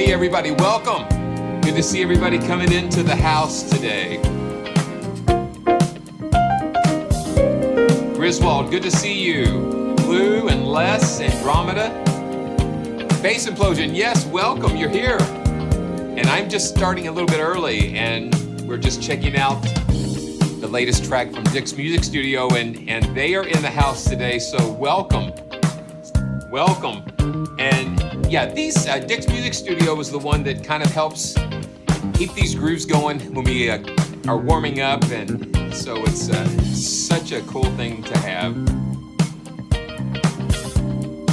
Everybody, welcome. Good to see everybody coming into the house today. Griswold, good to see you. Blue and Les, Andromeda. Bass Implosion, yes, welcome, you're here. And I'm just starting a little bit early, and we're just checking out the latest track from Dick's Music Studio, and they are in the house today, so welcome. Welcome. And yeah, Dick's Music Studio is the one that kind of helps keep these grooves going when we are warming up, and so it's such a cool thing to have.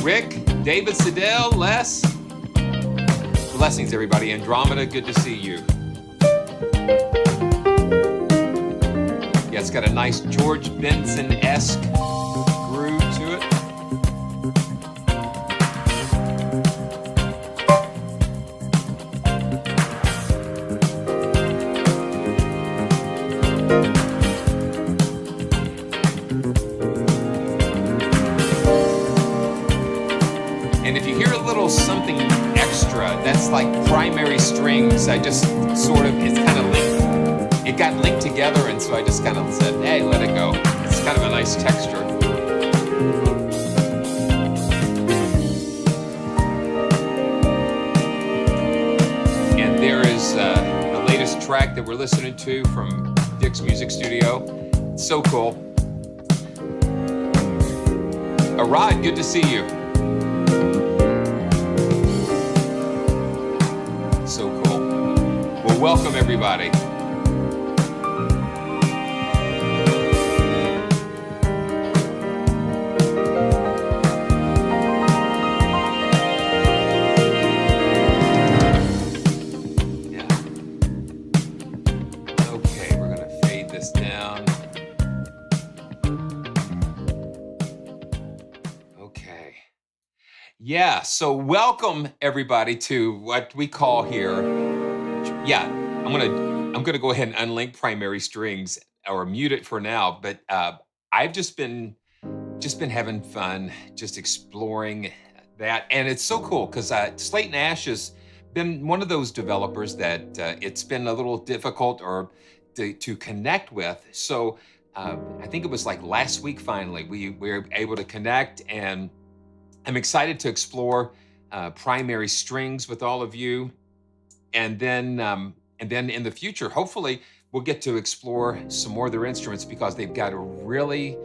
Rick, David Siddell, Les, blessings everybody. Andromeda, good to see you. Yeah, it's got a nice George Benson-esque groove to it. Something extra that's like primary strings. I just sort of, it's kind of linked, it got linked together, and so I just kind of said, hey, let it go. It's kind of a nice texture. And there is the latest track that we're listening to from Dick's Music Studio. It's so cool. Arad, good to see you. So cool. Well, welcome everybody. Yeah. Okay, we're gonna fade this down. Okay. Yeah, so welcome everybody to what we call here. Yeah, I'm gonna go ahead and unlink primary strings or mute it for now, but I've just been having fun, just exploring that, and it's so cool because Slate Ash has been one of those developers that it's been a little difficult or to connect with. So I think it was like last week finally we were able to connect, and I'm excited to explore primary strings with all of you, and then in the future, hopefully, we'll get to explore some more of their instruments because they've got a really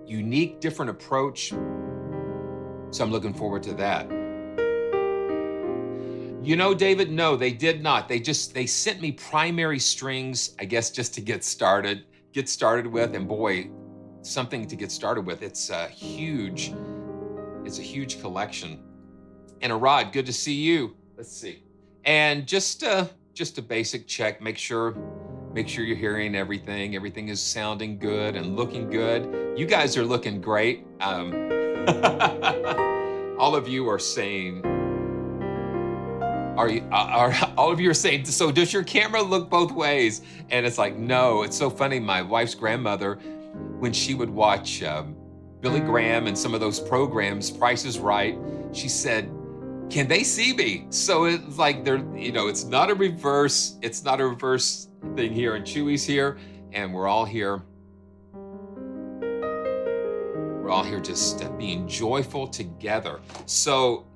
unique, different approach. So I'm looking forward to that. You know, David, no, they did not. They sent me primary strings, I guess, just to get started with, and boy, something to get started with. It's a huge collection. And Arad, good to see you. Let's see. And just a basic check, make sure you're hearing everything. Everything is sounding good and looking good. You guys are looking great. All of you are saying, all of you are saying, so does your camera look both ways? And it's like, no. It's so funny. My wife's grandmother, when she would watch Billy Graham and some of those programs, Price is Right, she said, can they see me? So it's like it's not a reverse thing here, and Chewy's here, and we're all here just being joyful together. So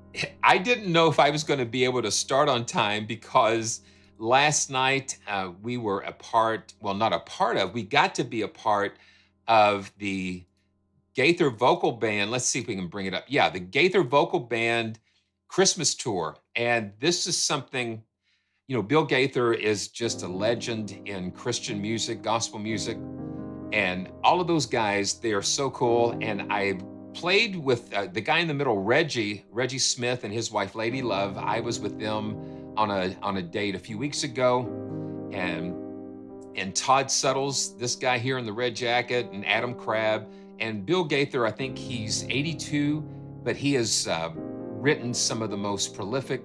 I didn't know if I was going to be able to start on time because last night we were a part, well, not a part of, we got to be a part of the Gaither Vocal Band. Let's see if we can bring it up. Yeah, the Gaither Vocal Band Christmas tour. And this is something, Bill Gaither is just a legend in Christian music, gospel music. And all of those guys, they are so cool. And I played with the guy in the middle, Reggie Smith, and his wife, Lady Love. I was with them on a date a few weeks ago, and Todd Suttles, this guy here in the red jacket, and Adam Crabb, and Bill Gaither. I think he's 82, but he has written some of the most prolific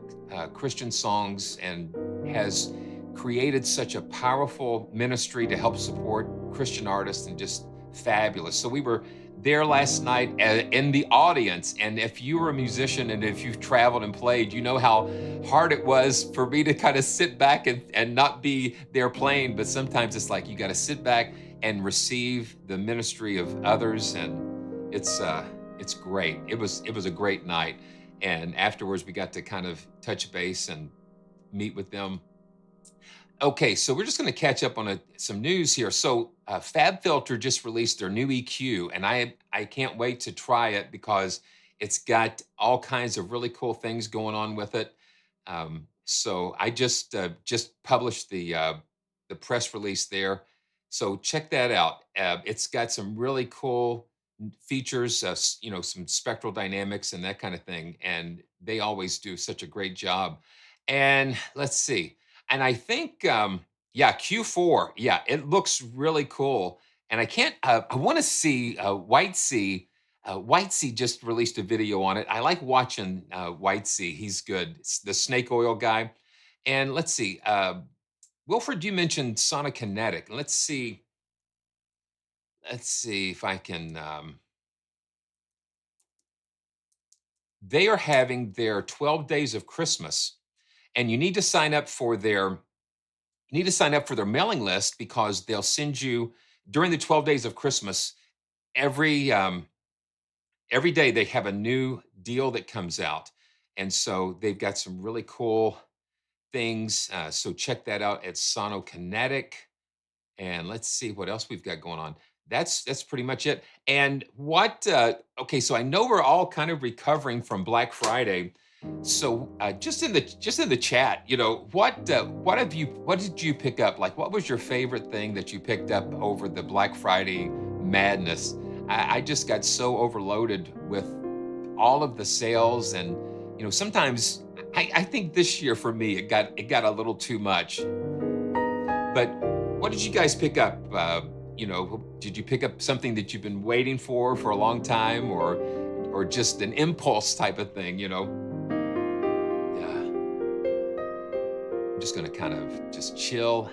Christian songs and has created such a powerful ministry to help support Christian artists, and just fabulous. So we were there last night in the audience. And if you were a musician and if you've traveled and played, you know how hard it was for me to kind of sit back and not be there playing. But sometimes it's like you got to sit back and receive the ministry of others. And it's great. It was a great night. And afterwards we got to kind of touch base and meet with them. Okay, so we're just going to catch up on some news here. So FabFilter just released their new EQ, and I can't wait to try it because it's got all kinds of really cool things going on with it. So I just published the press release there. So check that out. It's got some really cool features, some spectral dynamics and that kind of thing. And they always do such a great job. And let's see. And I think, yeah, Q4, yeah, it looks really cool. And I want to see White Sea. White Sea just released a video on it. I like watching White Sea. He's good. It's the snake oil guy. And let's see. Wilfred, you mentioned Sonic Kinetic. Let's see. Let's see if I can. They are having their 12 days of Christmas, and you need to sign up for their mailing list because they'll send you during the 12 days of Christmas. Every day they have a new deal that comes out, and so they've got some really cool things. So check that out at Sonokinetic. And let's see what else we've got going on. That's pretty much it. And okay, so I know we're all kind of recovering from Black Friday. So just in the chat, what did you pick up? Like, what was your favorite thing that you picked up over the Black Friday madness? I just got so overloaded with all of the sales, and sometimes I think this year for me it got a little too much. But what did you guys pick up? Did you pick up something that you've been waiting for a long time, or just an impulse type of thing? Yeah. I'm just gonna kind of just chill.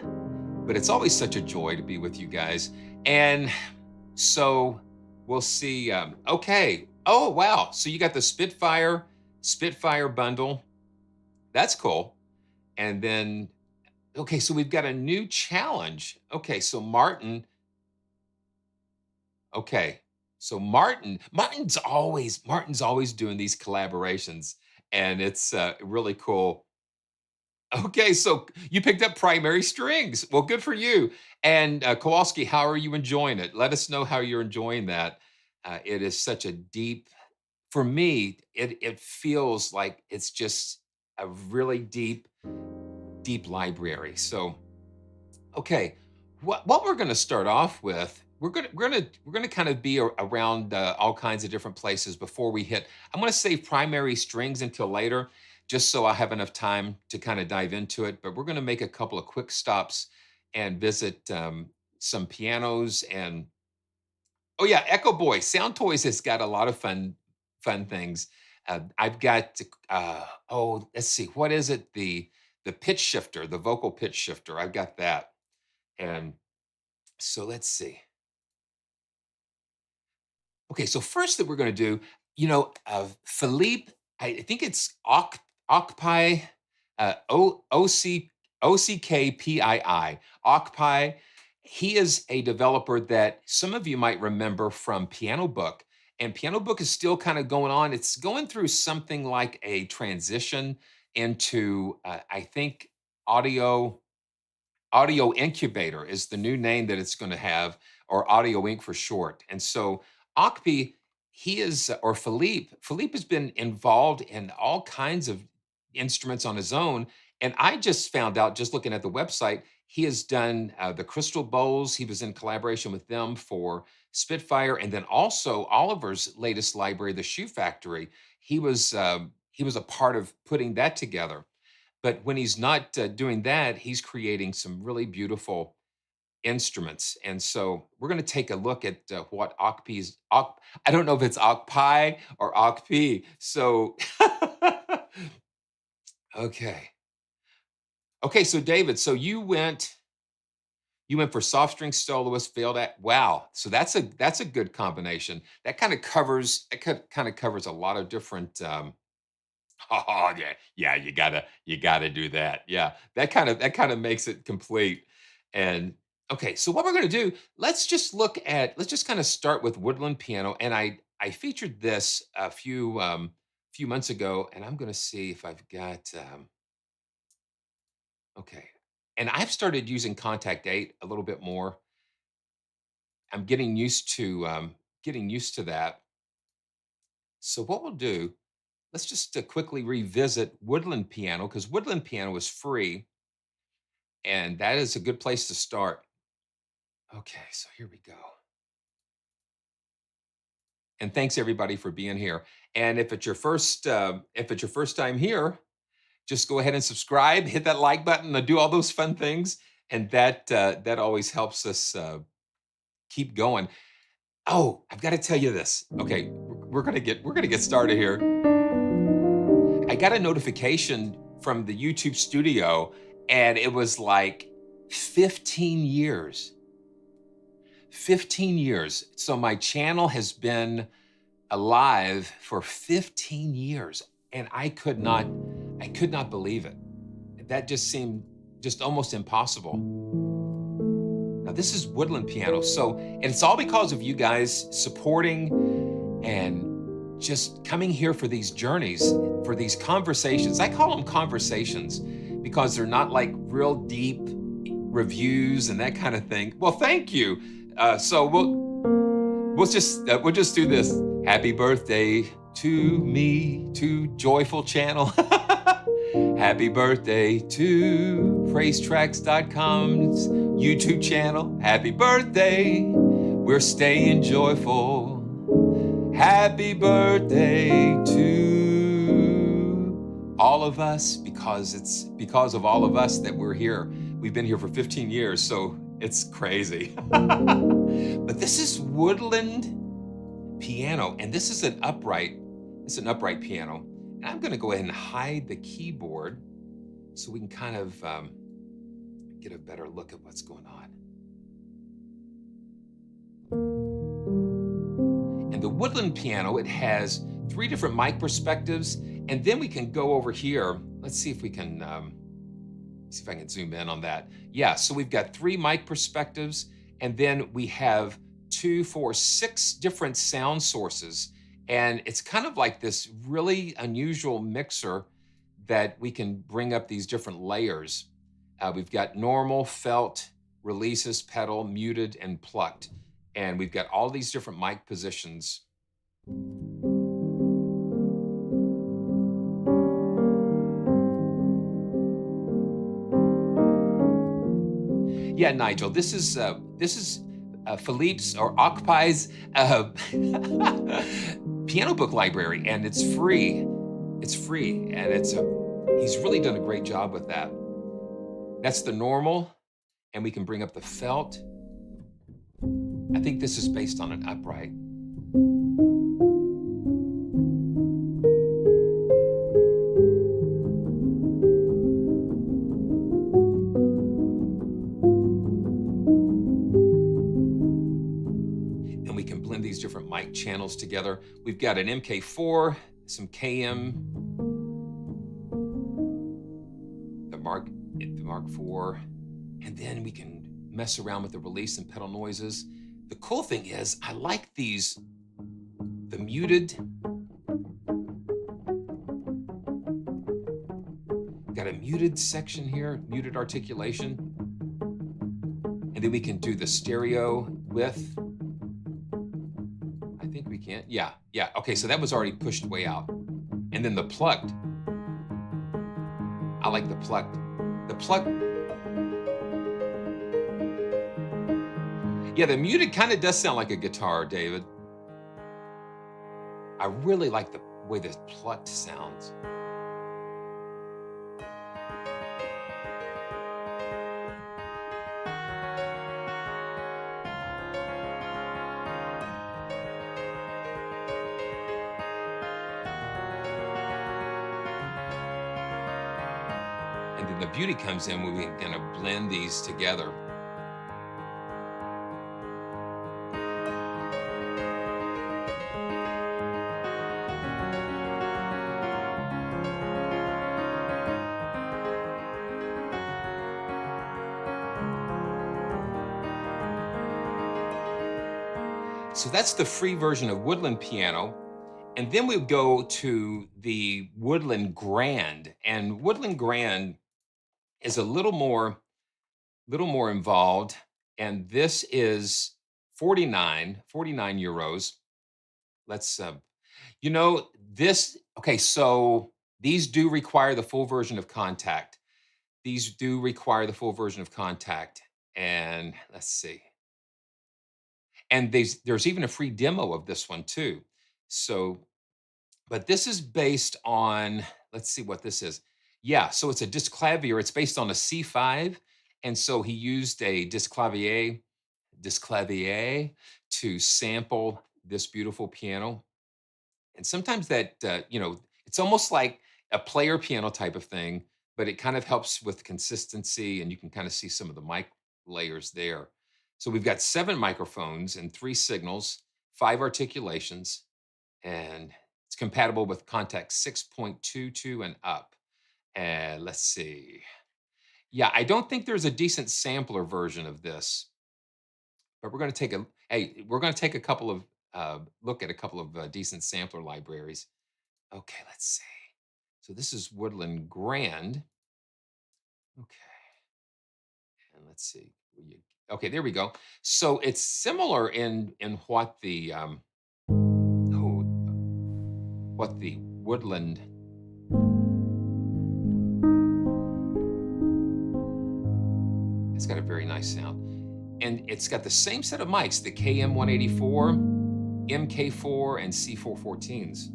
But it's always such a joy to be with you guys. And so we'll see. Okay. Oh, wow. So you got the Spitfire bundle. That's cool. And then, okay, so we've got a new challenge. Okay, so Martin. Okay, so Martin's always doing these collaborations, and it's really cool. Okay, so you picked up Primary Strings. Well, good for you. And Kowalski, how are you enjoying it? Let us know how you're enjoying that. It is such a deep, for me, it feels like it's just a really deep library. So, okay, what we're going to start off with, we're gonna kind of be around all kinds of different places before we hit. I'm going to save Primary Strings until later, just so I have enough time to kind of dive into it. But we're going to make a couple of quick stops and visit some pianos. And oh yeah, Echo Boy Sound Toys has got a lot of fun things. I've got let's see, what is it? The pitch shifter, the vocal pitch shifter. I've got that. And so let's see. Okay, so first that we're going to do, Philippe, I think it's OCKPII, OCKPII, OCKPII. He is a developer that some of you might remember from Piano Book. And Piano Book is still kind of going on. It's going through something like a transition into, I think, audio Audio Incubator is the new name that it's going to have, or Audio Inc. for short. And so OCKPII, he is, or Philippe has been involved in all kinds of instruments on his own. And I just found out, just looking at the website, he has done the Crystal Bowls. He was in collaboration with them for Spitfire, and then also Oliver's latest library, the Shoe Factory. He was a part of putting that together. But when he's not doing that, he's creating some really beautiful instruments. And so we're going to take a look at what OCKPII's, I don't know if it's OCKPII or OCKPII. So, okay. Okay, so David, so you went for soft string soloist, failed at, wow. So that's a good combination. That kind of covers, a lot of different oh yeah, yeah. You gotta do that. Yeah, that kind of makes it complete. And okay, so what we're gonna do? Let's just kind of start with Woodland Piano. And I featured this a few months ago, and I'm gonna see if I've got okay. And I've started using Contact 8 a little bit more. I'm getting used to that. So what we'll do? Let's just quickly revisit Woodland Piano, because Woodland Piano is free, and that is a good place to start. Okay, so here we go. And thanks everybody for being here. And if it's your first time here, just go ahead and subscribe, hit that like button, and do all those fun things, and that always helps us keep going. Oh, I've got to tell you this. Okay, we're gonna get started here. I got a notification from the YouTube studio, and it was like 15 years. 15 years. So my channel has been alive for 15 years, and I could not believe it. That just seemed just almost impossible. Now this is Woodland Piano. So, and it's all because of you guys supporting and just coming here for these journeys, for these conversations. I call them conversations because they're not like real deep reviews and that kind of thing. Well, thank you. So we'll just do this. Happy birthday to me, to Joyful Channel. Happy birthday to PraiseTracks.com's YouTube channel. Happy birthday. We're staying joyful. Happy birthday to all of us, because it's because of all of us that we're here. We've been here for 15 years, so it's crazy. But this is Woodland Piano, and this is an upright piano. And I'm going to go ahead and hide the keyboard so we can kind of get a better look at what's going on. And the Woodland Piano, it has 3 different mic perspectives, and then we can go over here. Let's see if we can see if I can zoom in on that. Yeah, so we've got 3 mic perspectives, and then we have 2, 4, 6 different sound sources. And it's kind of like this really unusual mixer that we can bring up these different layers. We've got normal, felt, releases, pedal, muted, and plucked. And we've got all these different mic positions. Yeah, Nigel, this is Philippe's or OCKPII's piano book library, and it's free. It's free, and he's really done a great job with that. That's the normal, and we can bring up the felt. I think this is based on an upright. And we can blend these different mic channels together. We've got an MK4, some KM, the Mark IV, and then we can mess around with the release and pedal noises. The cool thing is, I like these the muted. Got a muted section here, muted articulation. And then we can do the stereo width. I think we can. Yeah. Okay, so that was already pushed way out. And then the plucked. I like the plucked. The plucked. Yeah, the muted kind of does sound like a guitar, David. I really like the way this plucked sounds. And then the beauty comes in when we kind of blend these together. So that's the free version of Woodland Piano. And then we go to the Woodland Grand. And Woodland Grand is a little more involved. And this is 49 euros. Let's, okay, so these do require the full version of KONTAKT. These do require the full version of KONTAKT. And let's see. And there's even a free demo of this one too. So, but this is based on, let's see what this is. Yeah, so it's a disclavier. It's based on a C5. And so he used a disclavier to sample this beautiful piano. And sometimes that, it's almost like a player piano type of thing, but it kind of helps with consistency, and you can kind of see some of the mic layers there. So we've got 7 microphones and 3 signals, 5 articulations, and it's compatible with KONTAKT 6.22 and up. And let's see. Yeah, I don't think there's a decent sampler version of this, but we're going to take a couple of look at a couple of decent sampler libraries. Okay, let's see. So this is Woodland Grand. Okay, and let's see. Okay, there we go. So it's similar in what the Woodland. It's got a very nice sound. And it's got the same set of mics, the KM184, MK4, and C414s.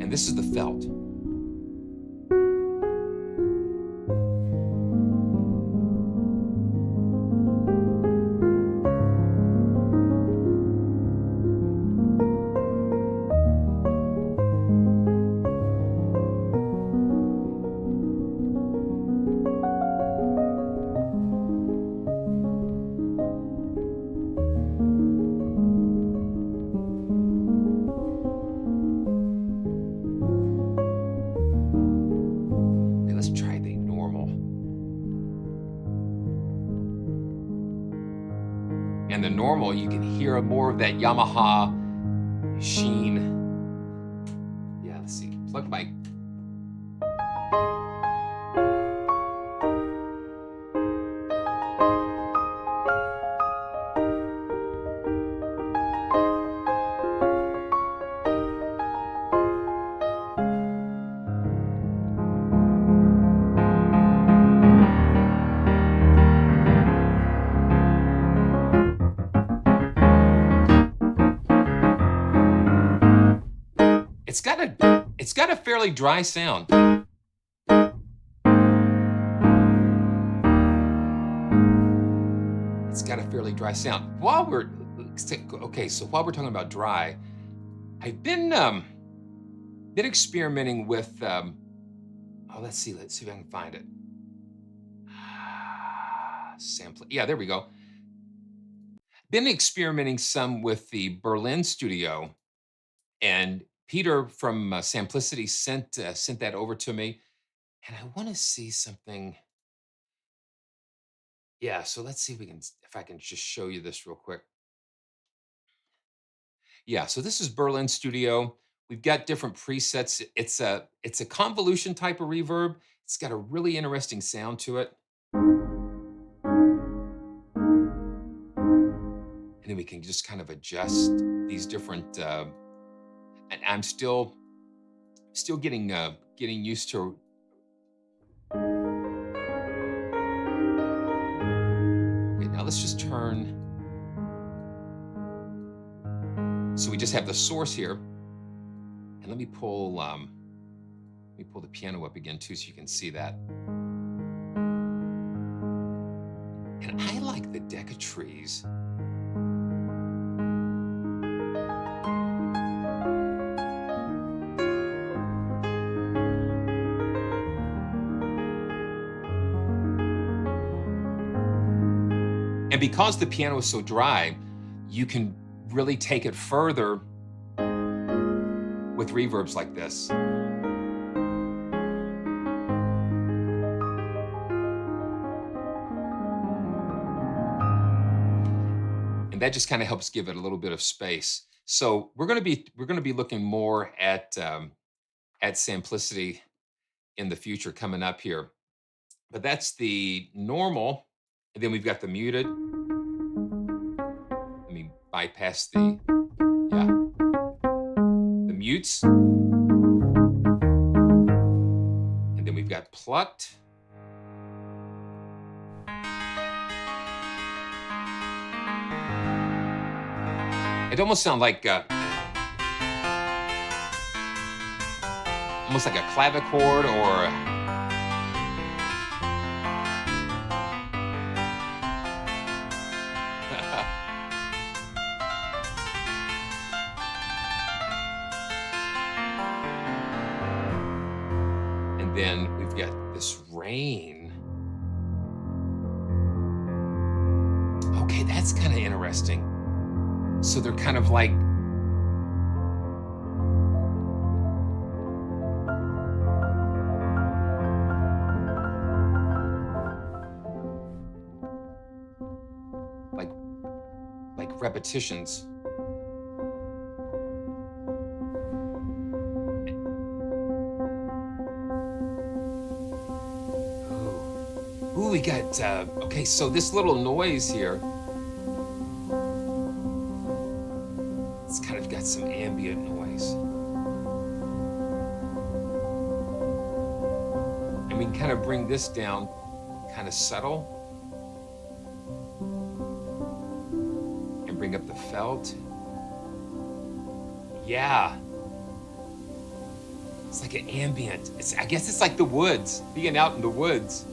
And this is the felt. And the normal, you can hear more of that Yamaha sheen. Yeah, let's see. Plug mic. It's got a fairly dry sound. It's got a fairly dry sound. While we're talking about dry, I've been experimenting with let's see if I can find it. Sampling. Yeah, there we go. Been experimenting some with the Berlin studio and Peter from Simplicity sent that over to me, and I want to see something. Yeah, so let's see if I can just show you this real quick. Yeah, so this is Berlin Studio. We've got different presets. It's a convolution type of reverb. It's got a really interesting sound to it. And then we can just kind of adjust these different. And I'm still getting used to. Okay, now let's just turn. So we just have the source here, and let me pull the piano up again too, so you can see that. And I like the deck of trees. And because the piano is so dry, you can really take it further with reverbs like this. And that just kind of helps give it a little bit of space. So we're going to be looking more at Simplicity in the future coming up here. But that's the normal, and then we've got the muted. Let me bypass the mutes. And then we've got plucked. It almost sounds like almost like a clavichord or and then we've got this rain. Okay, that's kind of interesting. So they're kind of like repetitions. Ooh, we got okay, so this little noise here, it's kind of got some ambient noise. And we can kind of bring this down, kind of subtle. And bring up the felt. Yeah. It's like an ambient. I guess it's like the woods, being out in the woods.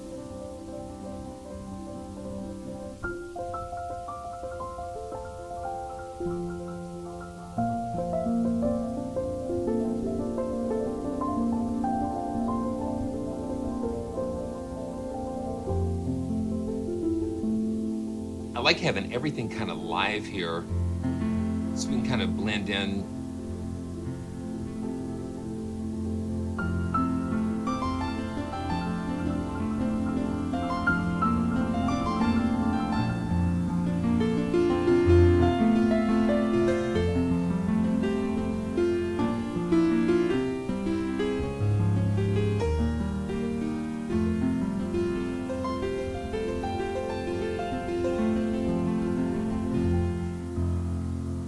I like having everything kind of live here, so we can kind of blend in.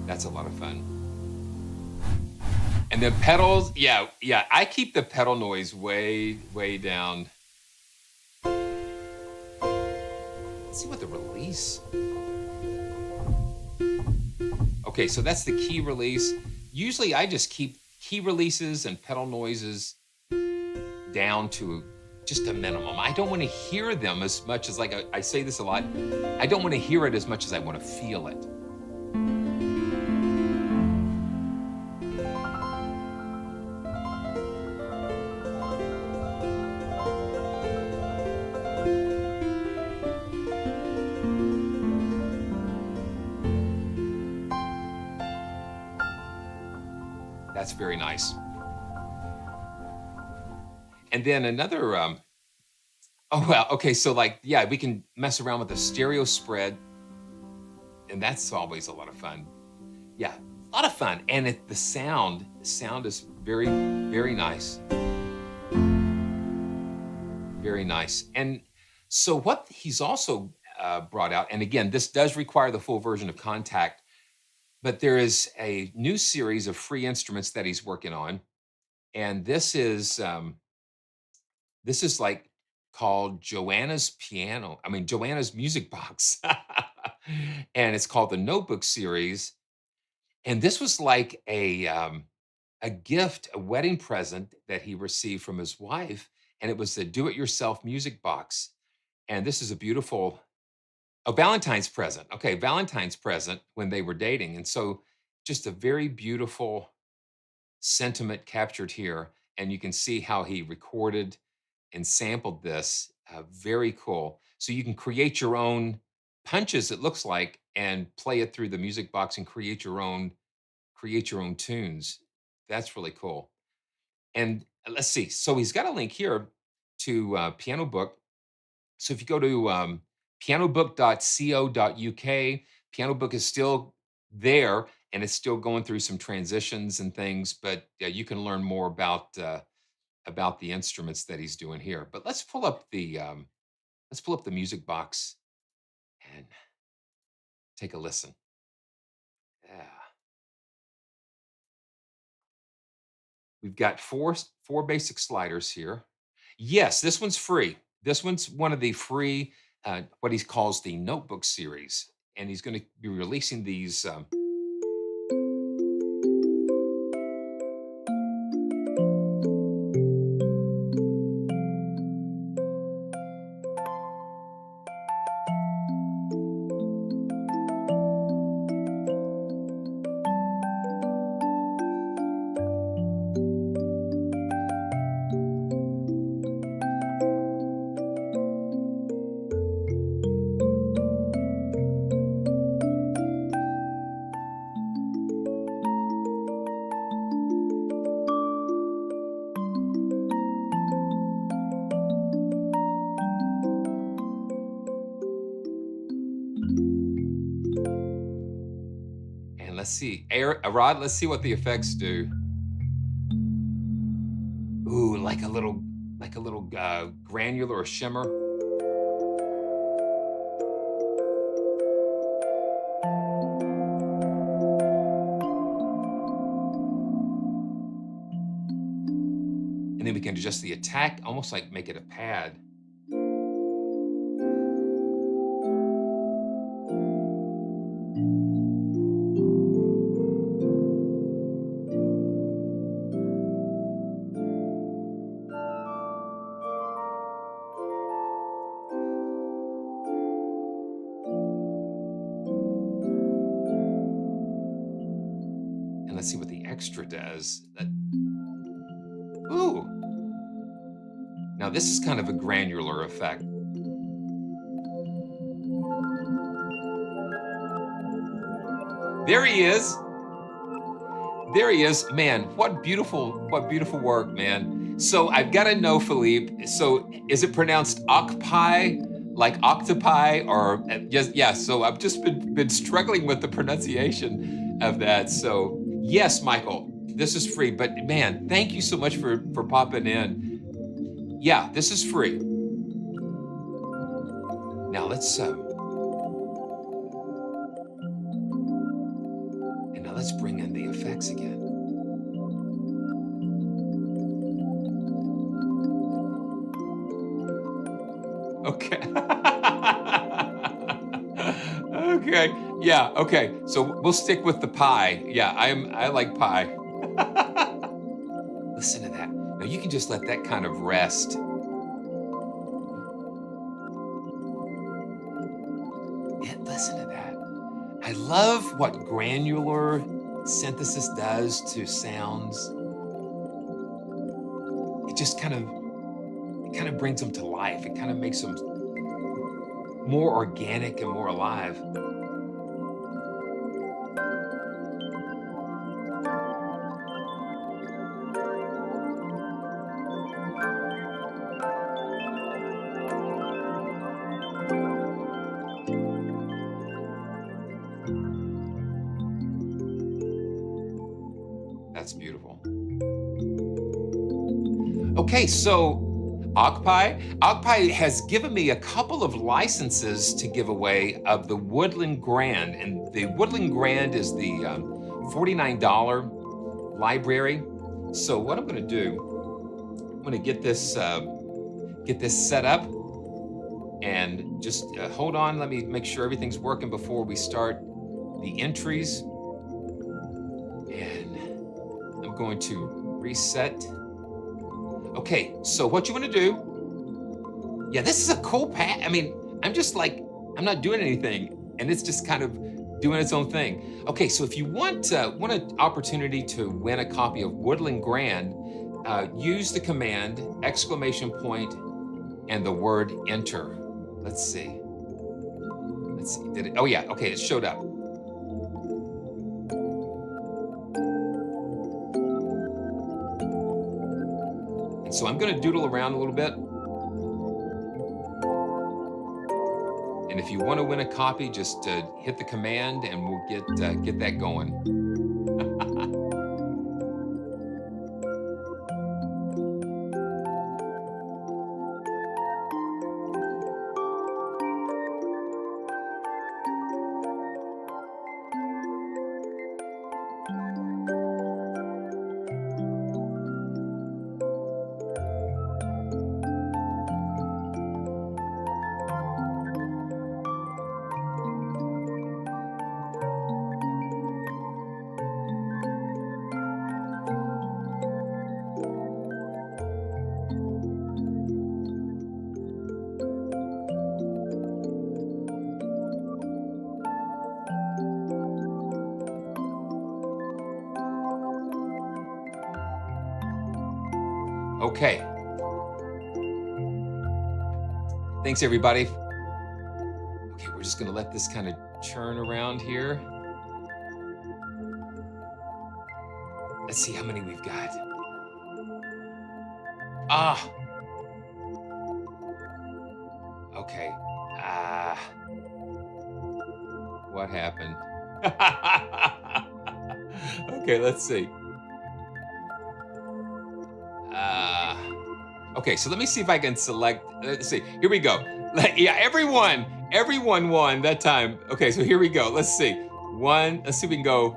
That's a lot of fun. And the pedals, yeah, I keep the pedal noise way, way down. Let's see what the release. Okay, so that's the key release. Usually I just keep key releases and pedal noises down to just a minimum. I don't want to hear them as much as, like I say this a lot, I don't want to hear it as much as I want to feel it. That's very nice. And then another, oh, well, okay, so like, yeah, we can mess around with the stereo spread, and that's always a lot of fun. Yeah, a lot of fun. And the sound is very, very nice. Very nice. And so what he's also brought out, and again, this does require the full version of KONTAKT, but there is a new series of free instruments that he's working on. And this is like called Joanna's Music Box. And it's called the Notebook series. And this was like a gift, a wedding present that he received from his wife, and it was the do-it-yourself music box. And this is a beautiful Valentine's present. Okay, Valentine's present when they were dating. And so just a very beautiful sentiment captured here. And you can see how he recorded and sampled this. Very cool. So you can create your own punches, it looks like, and play it through the music box and create your own tunes. That's really cool. And let's see. So he's got a link here to Piano Book. So if you go to pianobook.co.uk, Piano Book is still there, and it's still going through some transitions and things. But you can learn more about the instruments that he's doing here. But let's pull up the music box and take a listen. Yeah. We've got four basic sliders here. Yes, this one's free. This one's one of the free, what he calls the Notebook series, and he's going to be releasing these. And let's see, Rod, let's see what the effects do. Ooh, like a little granular or shimmer. And then we can adjust the attack, almost like make it a pad. And let's see what the extra does. Ooh. Now this is kind of a granular effect. There he is. There he is. Man, what beautiful work, man. So I've got to know, Philippe, so is it pronounced OCKPII, like octopi, or just, yeah, so I've just been struggling with the pronunciation of that. So yes, Michael, this is free, but man, thank you so much for popping in. Yeah, this is free. Now let's bring in the effects again. Okay. Okay. Yeah. Okay. So we'll stick with the pie. Yeah, I like pie. Listen to that. Now you can just let that kind of rest. Yeah, listen to that. I love what granular synthesis does to sounds. It just kind of brings them to life. It kind of makes them more organic and more alive. Okay, so OCKPII has given me a couple of licenses to give away of the Woodland Grand, and the Woodland Grand is the $49 library. So what I'm going to do, I'm going to get this set up, and just hold on. Let me make sure everything's working before we start the entries. And I'm going to reset. Okay, so what you want to do, yeah, this is a cool pad. I mean, I'm just like, I'm not doing anything, and it's just kind of doing its own thing. Okay, so if you want an opportunity to win a copy of Woodland Grand, use the command ! and the word enter. Let's see. Did it? Oh yeah, okay, it showed up. And so I'm going to doodle around a little bit. And if you want to win a copy, just hit the command, and we'll get that going. Okay. Thanks, everybody. Okay, we're just gonna let this kind of churn around here. Let's see how many we've got. Ah. Okay. What happened? Okay, let's see. Okay, so let me see if I can select. Let's see. Here we go. Yeah, everyone won that time. Okay, so here we go. Let's see. Let's see if we can go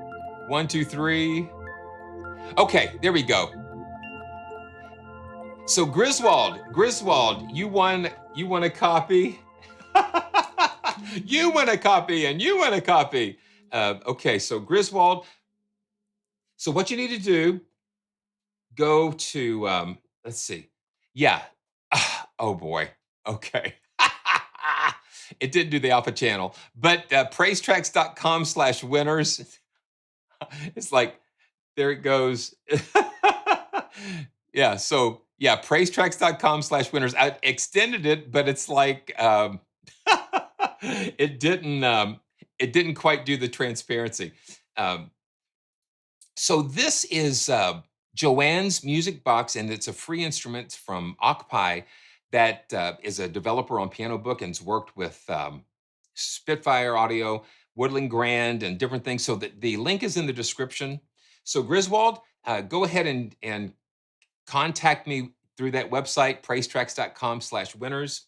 1, 2, 3. Okay, there we go. So Griswold, you won a copy. You won a copy, and you won a copy. Okay, so Griswold. So what you need to do, go to, let's see. Yeah. Oh boy. Okay. It didn't do the alpha channel, but praisetracks.com/winners. It's like, there it goes. Yeah. So yeah, praisetracks.com/winners. I extended it, but it's like, it didn't quite do the transparency. So this is Joanne's music box, and it's a free instrument from OCKPII that is a developer on Piano Book and's worked with Spitfire Audio, Woodland Grand, and different things. So the link is in the description. So Griswold, go ahead and contact me through that website, praisetracks.com/winners,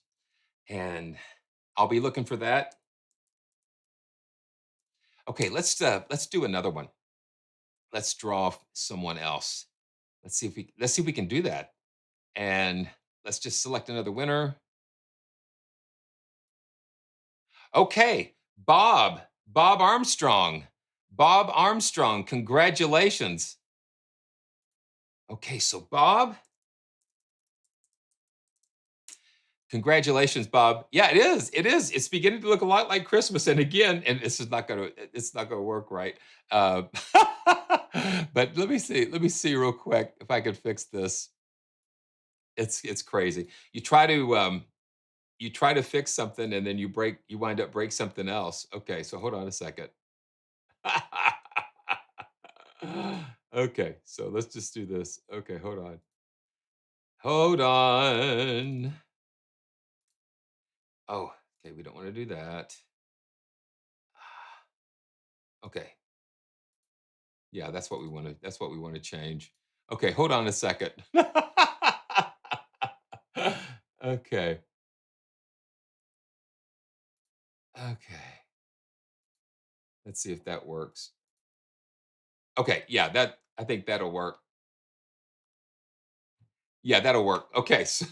and I'll be looking for that. Okay, let's do another one. Let's draw someone else. Let's see if we can do that. And let's just select another winner. Okay, Bob Armstrong. Bob Armstrong, congratulations. Okay, so Bob. Congratulations, Bob. Yeah, it is. It is. It's beginning to look a lot like Christmas. And again, and it's not gonna work right. But let me see real quick if I can fix this. It's crazy. You try to fix something, and then you wind up break something else. Okay, so hold on a second. Okay, so let's just do this. Okay, hold on. Hold on. Oh, okay, we don't want to do that. Okay. Yeah, that's what we want to change. Okay, hold on a second. Okay. Okay. Let's see if that works. Okay, yeah, that I think that'll work. Yeah, that'll work. Okay, so,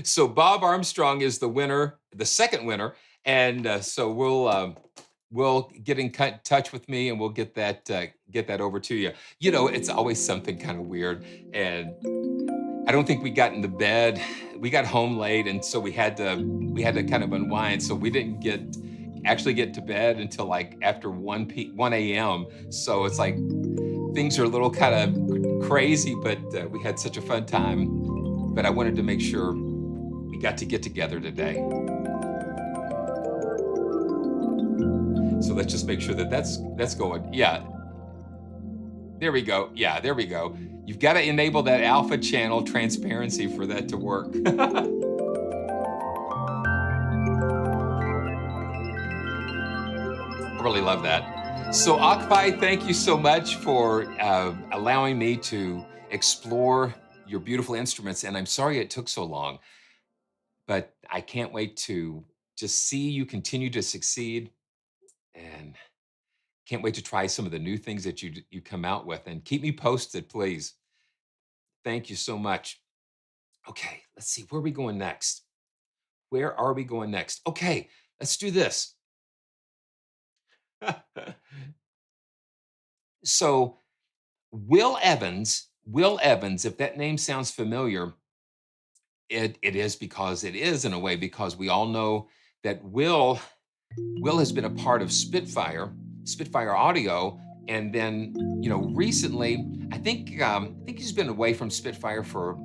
so Bob Armstrong is the winner, the second winner, and so we'll get in touch with me, and we'll get that over to you. You know, it's always something kind of weird, and I don't think we got into bed. We got home late, and so we had to kind of unwind. So we didn't actually get to bed until like after 1 a.m. So it's like things are a little kind of crazy, but we had such a fun time. But I wanted to make sure we got to get together today. So let's just make sure that that's going. Yeah, there we go. Yeah, there we go. You've got to enable that alpha channel transparency for that to work. I really love that. So, OCKPII, thank you so much for allowing me to explore your beautiful instruments. And I'm sorry it took so long, but I can't wait to just see you continue to succeed, and can't wait to try some of the new things that you come out with. And keep me posted, please. Thank you so much. Okay, let's see. Where are we going next? Where are we going next? Okay, let's do this. So, Will Evans, if that name sounds familiar, it is because it is in a way, because we all know that Will has been a part of Spitfire Audio, and then recently, I think he's been away from Spitfire for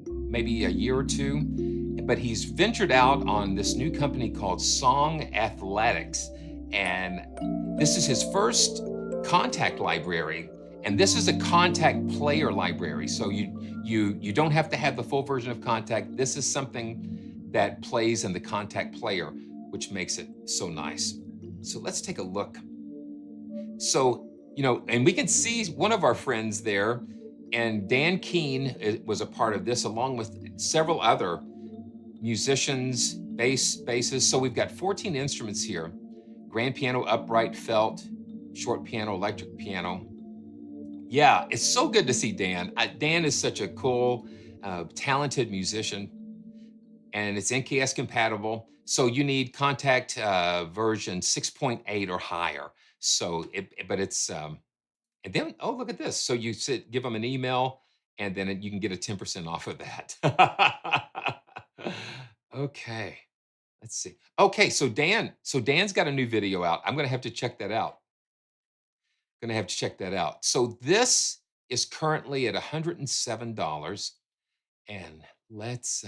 maybe a year or two, but he's ventured out on this new company called Song Athletics, and this is his first Kontakt library, and this is a Kontakt player library. So you don't have to have the full version of Kontakt. This is something that plays in the Kontakt player, which makes it so nice. So let's take a look. So, and we can see one of our friends there, and Dan Keene was a part of this, along with several other musicians, basses. So we've got 14 instruments here: grand piano, upright, felt, short piano, electric piano. Yeah, it's so good to see Dan. Dan is such a cool, talented musician, and it's NKS compatible. So you need Kontakt version 6.8 or higher. So, but it's and then, oh, look at this. So give them an email, and then you can get a 10% off of that. Okay, let's see. Okay, so Dan's got a new video out. I'm gonna have to check that out. Gonna have to check that out. So this is currently at $107, and let's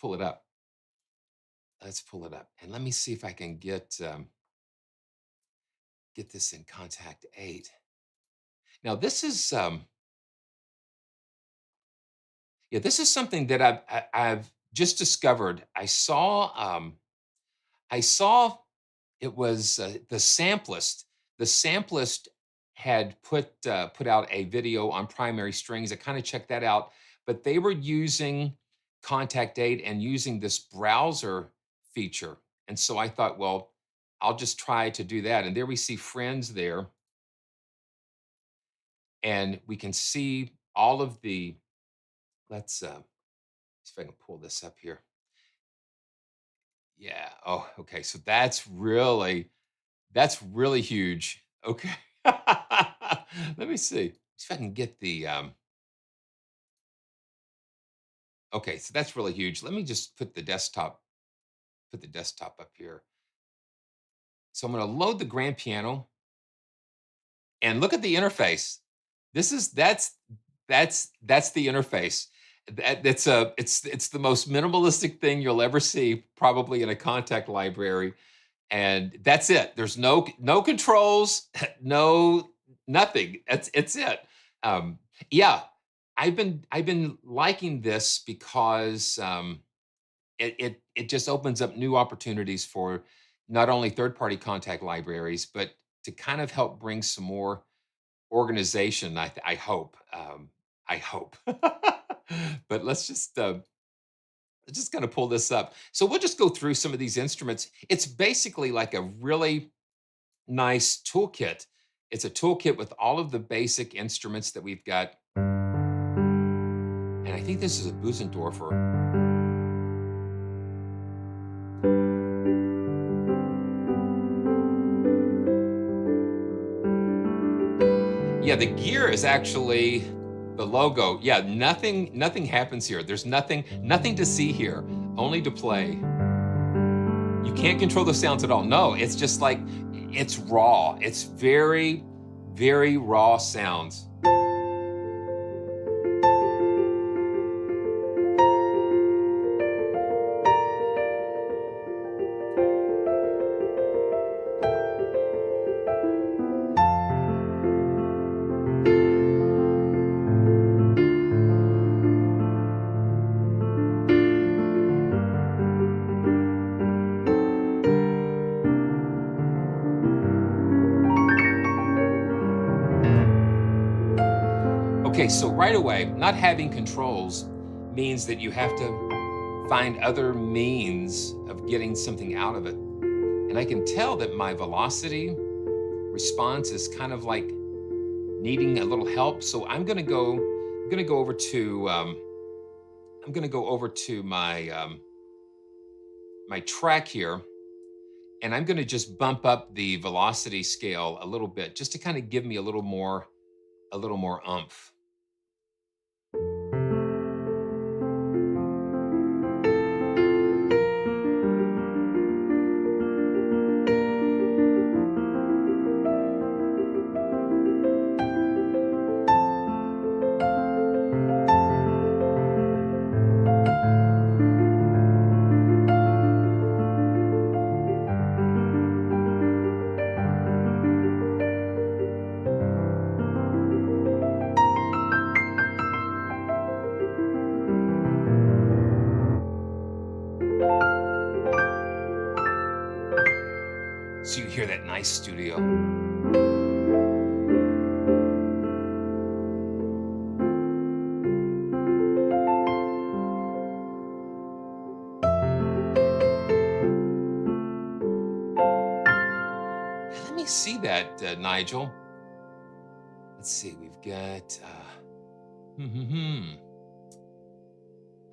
pull it up. Let's pull it up, and let me see if I can get this in Kontakt 8. Now this is something that I've just discovered. I saw it was the samplist. The samplist had put out a video on primary strings. I kind of checked that out, but they were using Kontakt 8 and using this browser feature. And so I thought, well, I'll just try to do that. And there we see friends there, and we can see all of the. Let's see if I can pull this up here. Yeah. Oh, okay. So that's really huge. Okay. Let me see. See if I can get the okay, so that's really huge. Let me just put the desktop up here. So I'm going to load the grand piano, and look at the interface. This is that's the interface. It's the most minimalistic thing you'll ever see, probably in a Kontakt library, and that's it. There's no controls, no nothing. It's it. Um, yeah, I've been liking this because it just opens up new opportunities for not only third party Kontakt libraries, but to kind of help bring some more organization. I hope. I hope. But let's just kind of pull this up. So we'll just go through some of these instruments. It's basically like a really nice toolkit. It's a toolkit with all of the basic instruments that we've got. And I think this is a Busendorfer. Yeah, the gear is actually the logo. Yeah, nothing happens here. There's nothing to see here, only to play. You can't control the sounds at all. No, it's just like, it's raw. It's very, very raw sounds. Okay, so right away, not having controls means that you have to find other means of getting something out of it. And I can tell that my velocity response is kind of like needing a little help. So I'm gonna go over to my track here, and I'm gonna just bump up the velocity scale a little bit, just to kind of give me a little more oomph. So you hear that nice studio. Let me see that, Nigel. Let's see, we've got,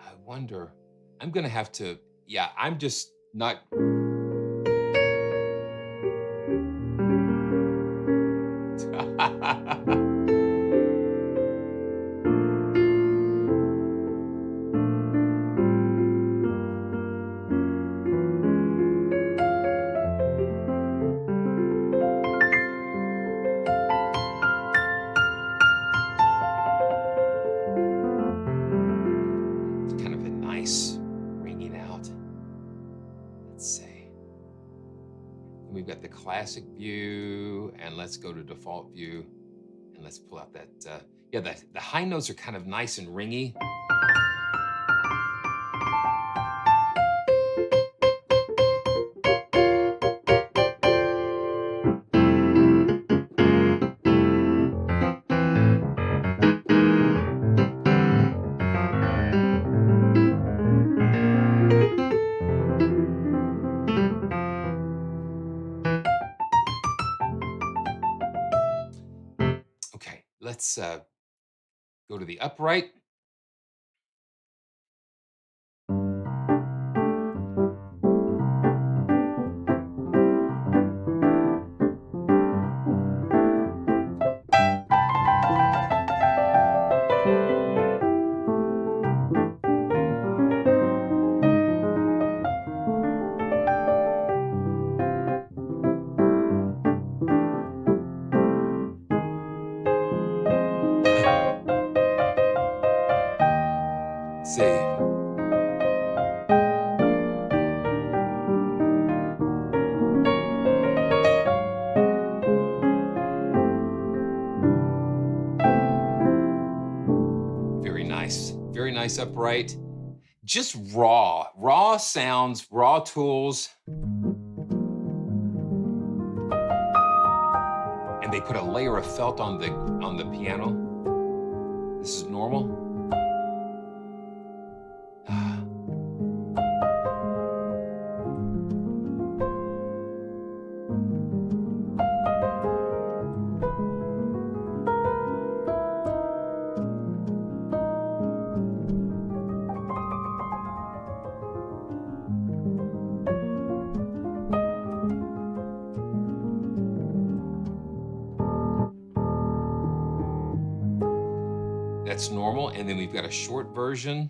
I wonder, I'm gonna have to, yeah, I'm just not. Kind of a nice ringing out. Let's see. We've got the classic view, and let's go to default view, and let's pull out that, yeah, the high notes are kind of nice and ringy. Okay, let's go to the upright. Save. Very nice upright. Just raw sounds, raw tools. And they put a layer of felt on the piano. This is normal. That's normal. And then we've got a short version.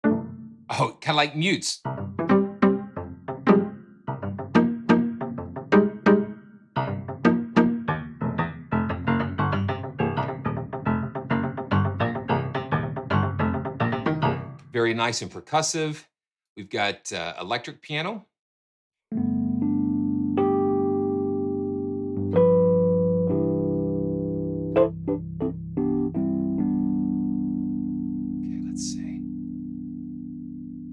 Oh, kind of like mutes. Very nice and percussive. We've got electric piano. Okay, let's see.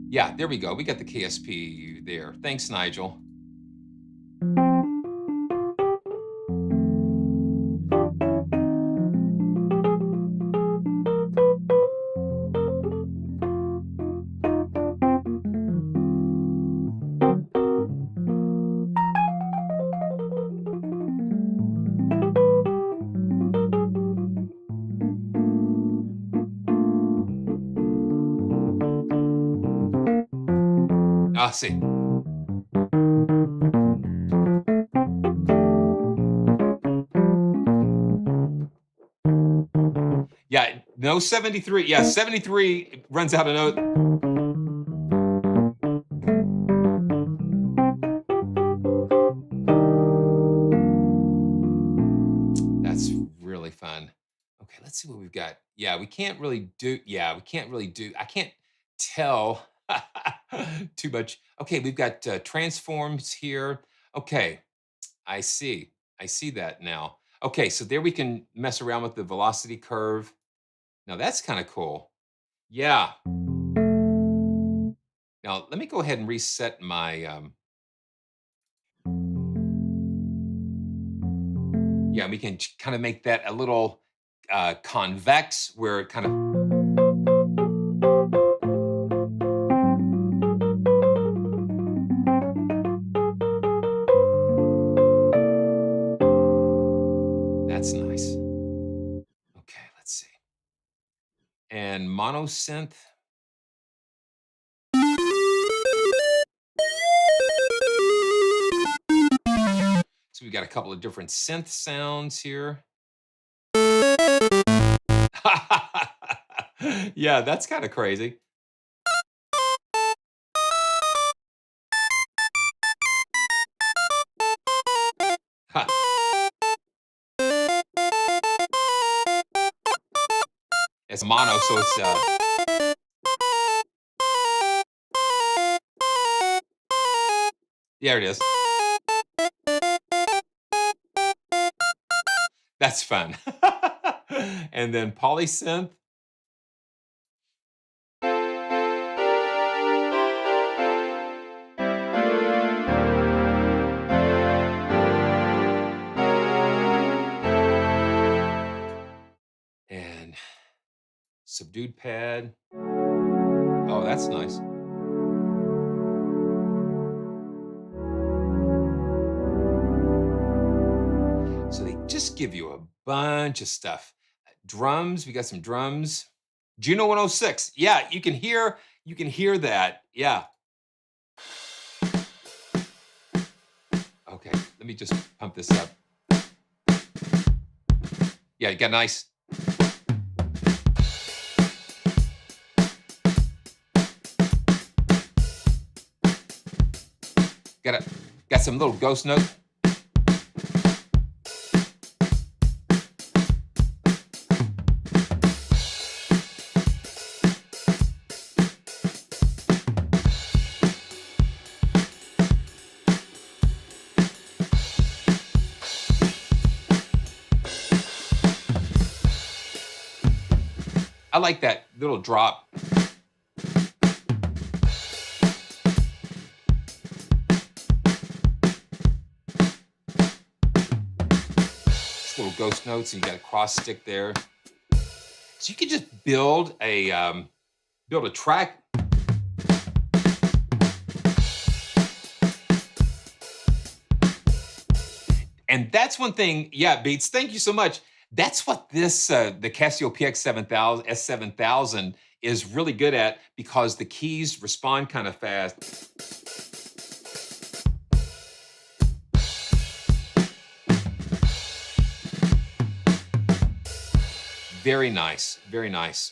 Yeah, there we go. We got the KSP there. Thanks, Nigel. Ah, see. Yeah, no 73. Yeah, 73 runs out of note. That's really fun. Okay, let's see what we've got. Yeah, we can't really do, I can't tell too much. Okay, we've got transforms here. Okay, I see. I see that now. Okay, so there we can mess around with the velocity curve. Now that's kind of cool. Yeah. Now let me go ahead and reset my, yeah, we can kind of make that a little convex where it kind of, that's nice. Okay, let's see. And monosynth. So we got a couple of different synth sounds here. Yeah, that's kind of crazy. Ha. It's mono, so it's there it is. That's fun. And then polysynth. And subdued pad. Oh, that's nice. So they just give you a bunch of stuff. Drums, we got some drums. Juno 106. Yeah, you can hear that. Yeah. Okay, let me just pump this up. Yeah, you got nice. Got some little ghost notes. I like that little drop. Just little ghost notes, and you got a cross stick there. So you could just build a track. And that's one thing, yeah, Beats, thank you so much. That's what this, the Casio PX7000, S7000 is really good at, because the keys respond kind of fast. Very nice, very nice.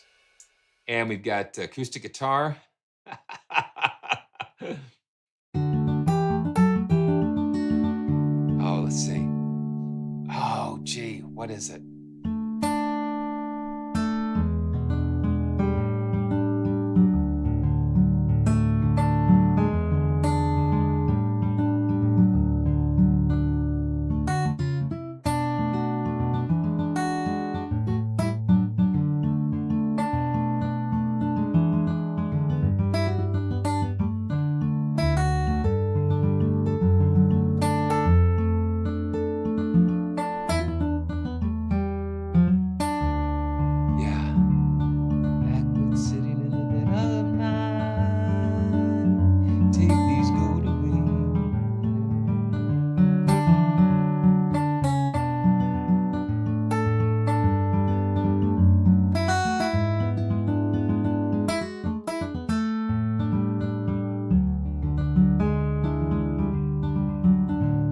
And we've got acoustic guitar. Oh, let's see. Oh, gee, what is it?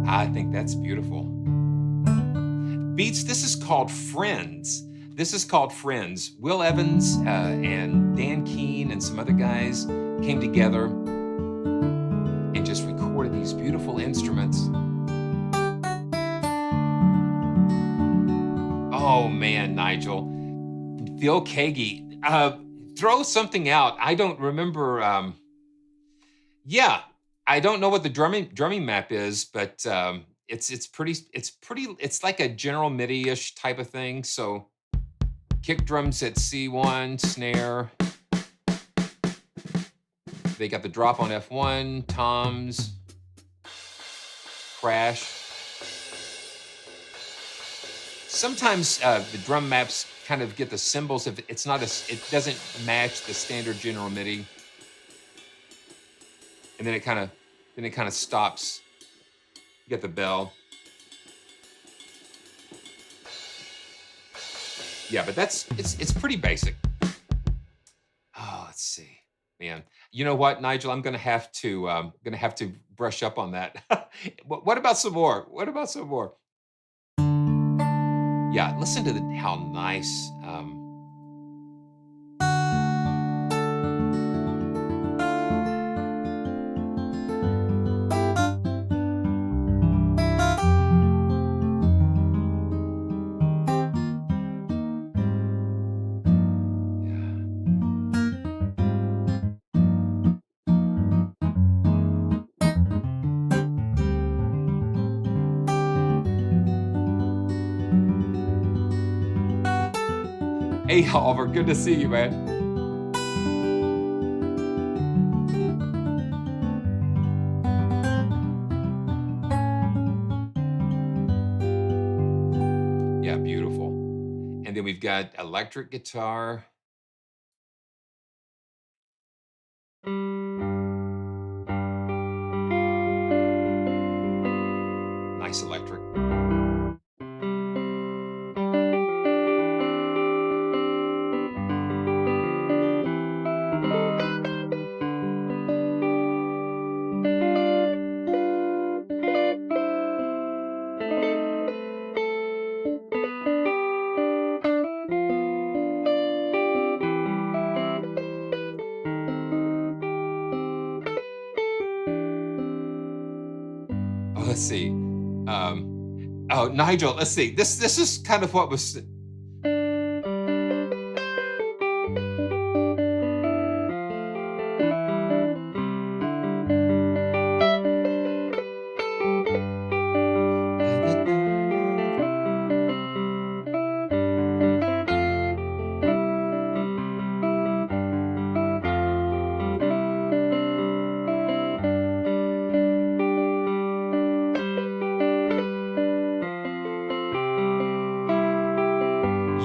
I think that's beautiful. Beats, this is called Friends. This is called Friends. Will Evans and Dan Keene and some other guys came together and just recorded these beautiful instruments. Oh man, Nigel. Phil Kagi, throw something out. I don't remember. Yeah, I don't know what the drumming map is, but it's like a general MIDI-ish type of thing. So kick drums at C1, snare. They got the drop on F1, toms, crash. Sometimes the drum maps kind of get the symbols of it doesn't match the standard general MIDI. And then it kind of stops. You get the bell. Yeah, but it's pretty basic. Oh, let's see, man. You know what, Nigel? I'm gonna have to brush up on that. What about some more? What about some more? Yeah, listen to how nice. Hey, Oliver, good to see you, man. Yeah, beautiful. And then we've got electric guitar. Nice electric. Oh, let's see. Oh, Nigel, let's see. This is kind of what was.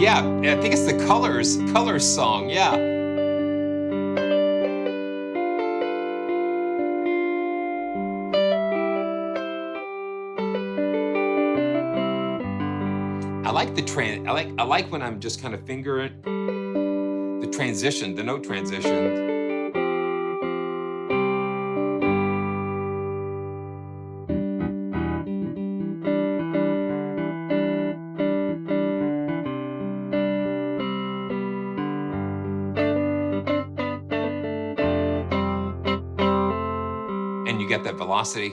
Yeah, I think it's the Colors song. Yeah. I like I like when I'm just kind of fingering the transition, the note transition. and you get that velocity.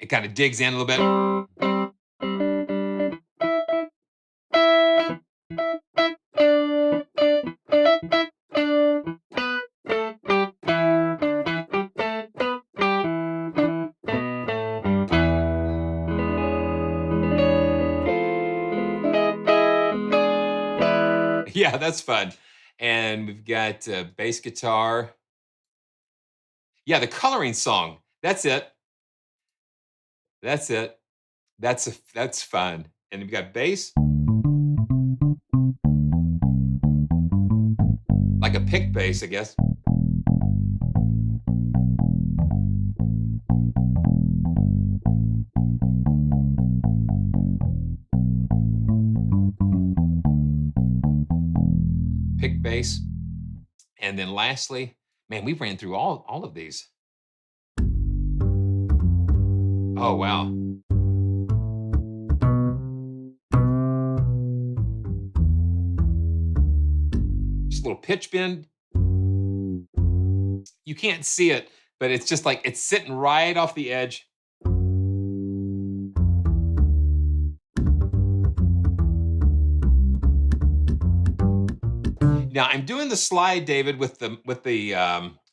It kind of digs in a little bit. Yeah, that's fun. And we've got bass guitar. Yeah, the coloring song. That's it. That's it. That's fun. And we've got bass. Like a pick bass, I guess. Pick bass. And then lastly, man, we ran through all of these. Oh, wow. Just a little pitch bend. You can't see it, but it's just like it's sitting right off the edge. Now I'm doing the slide, David, with the let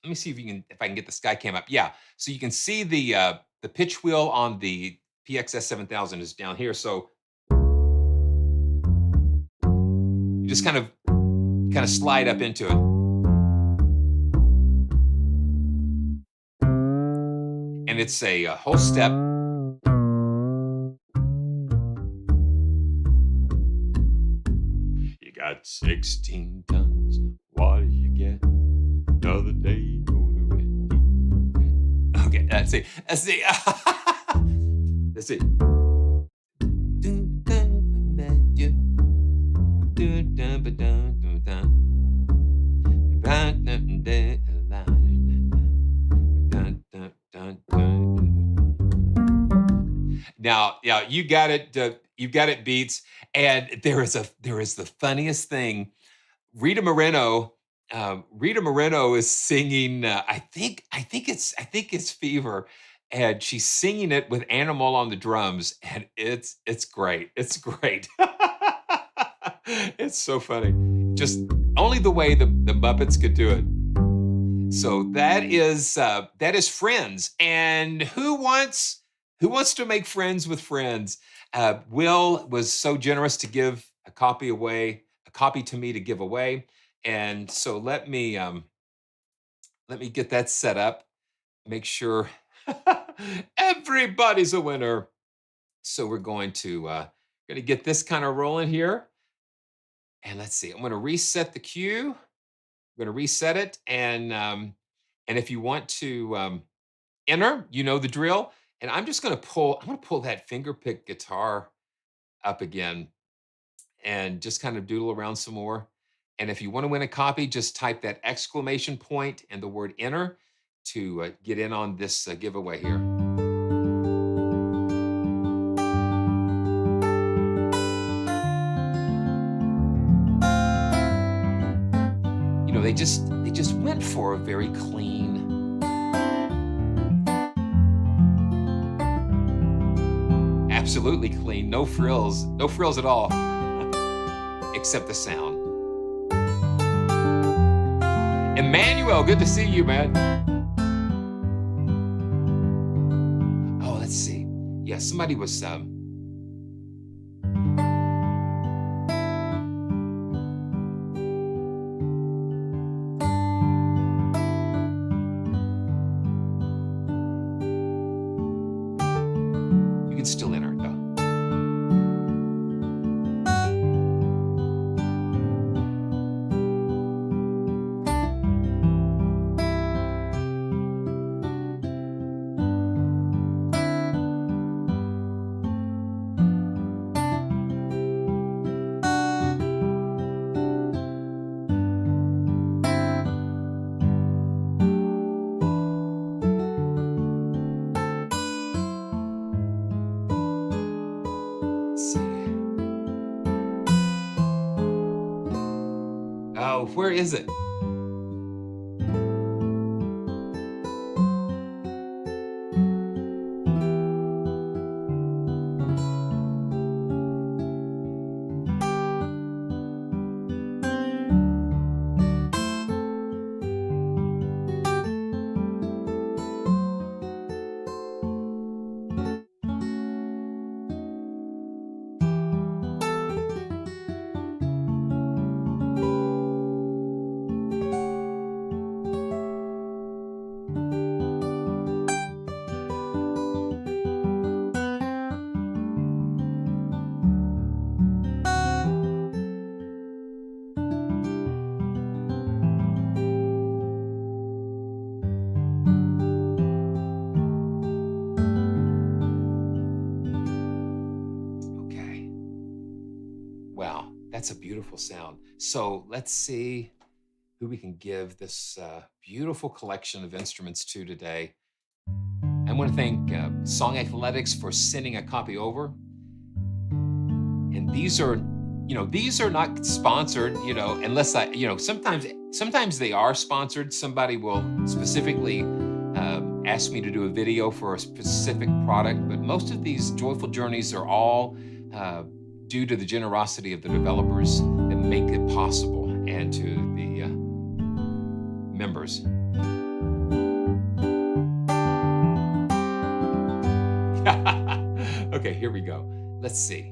me see if I can get the Skycam up. Yeah, so you can see the pitch wheel on the PXS 7000 is down here. So you just kind of slide up into it, and it's a whole step. You got 16 tons. What do you get? Another day older and okay, that's it. That's it. That's it. Now, yeah, you got it. You got it, Beats. And there is the funniest thing. Rita Moreno is singing. I think it's Fever, and she's singing it with Animal on the drums, and it's great. It's great. It's so funny. Just only the way the Muppets could do it. So that is Friends. And who wants to make friends with friends? Will was so generous to give a copy to me to give away. And so let me get that set up. Make sure everybody's a winner. So we're going to get this kind of rolling here. And let's see. I'm going to reset the queue. I'm going to reset it, and if you want to enter, you know the drill. And I'm just going to pull. I'm going to pull that fingerpick guitar up again, and just kind of doodle around some more. And if you want to win a copy, just type that exclamation point and the word enter to get in on this giveaway here. You know, they just went for a very clean, absolutely clean, no frills at all, except the sound. Emmanuel, good to see you, man. Oh, let's see. Yeah, somebody was you can still enter it though. Oh, where is it? That's a beautiful sound. So let's see who we can give this beautiful collection of instruments to today. I want to thank Song Athletics for sending a copy over. And these are, these are not sponsored, unless sometimes they are sponsored. Somebody will specifically ask me to do a video for a specific product, but most of these joyful journeys are all due to the generosity of the developers that make it possible, and to the members. Okay, here we go. Let's see.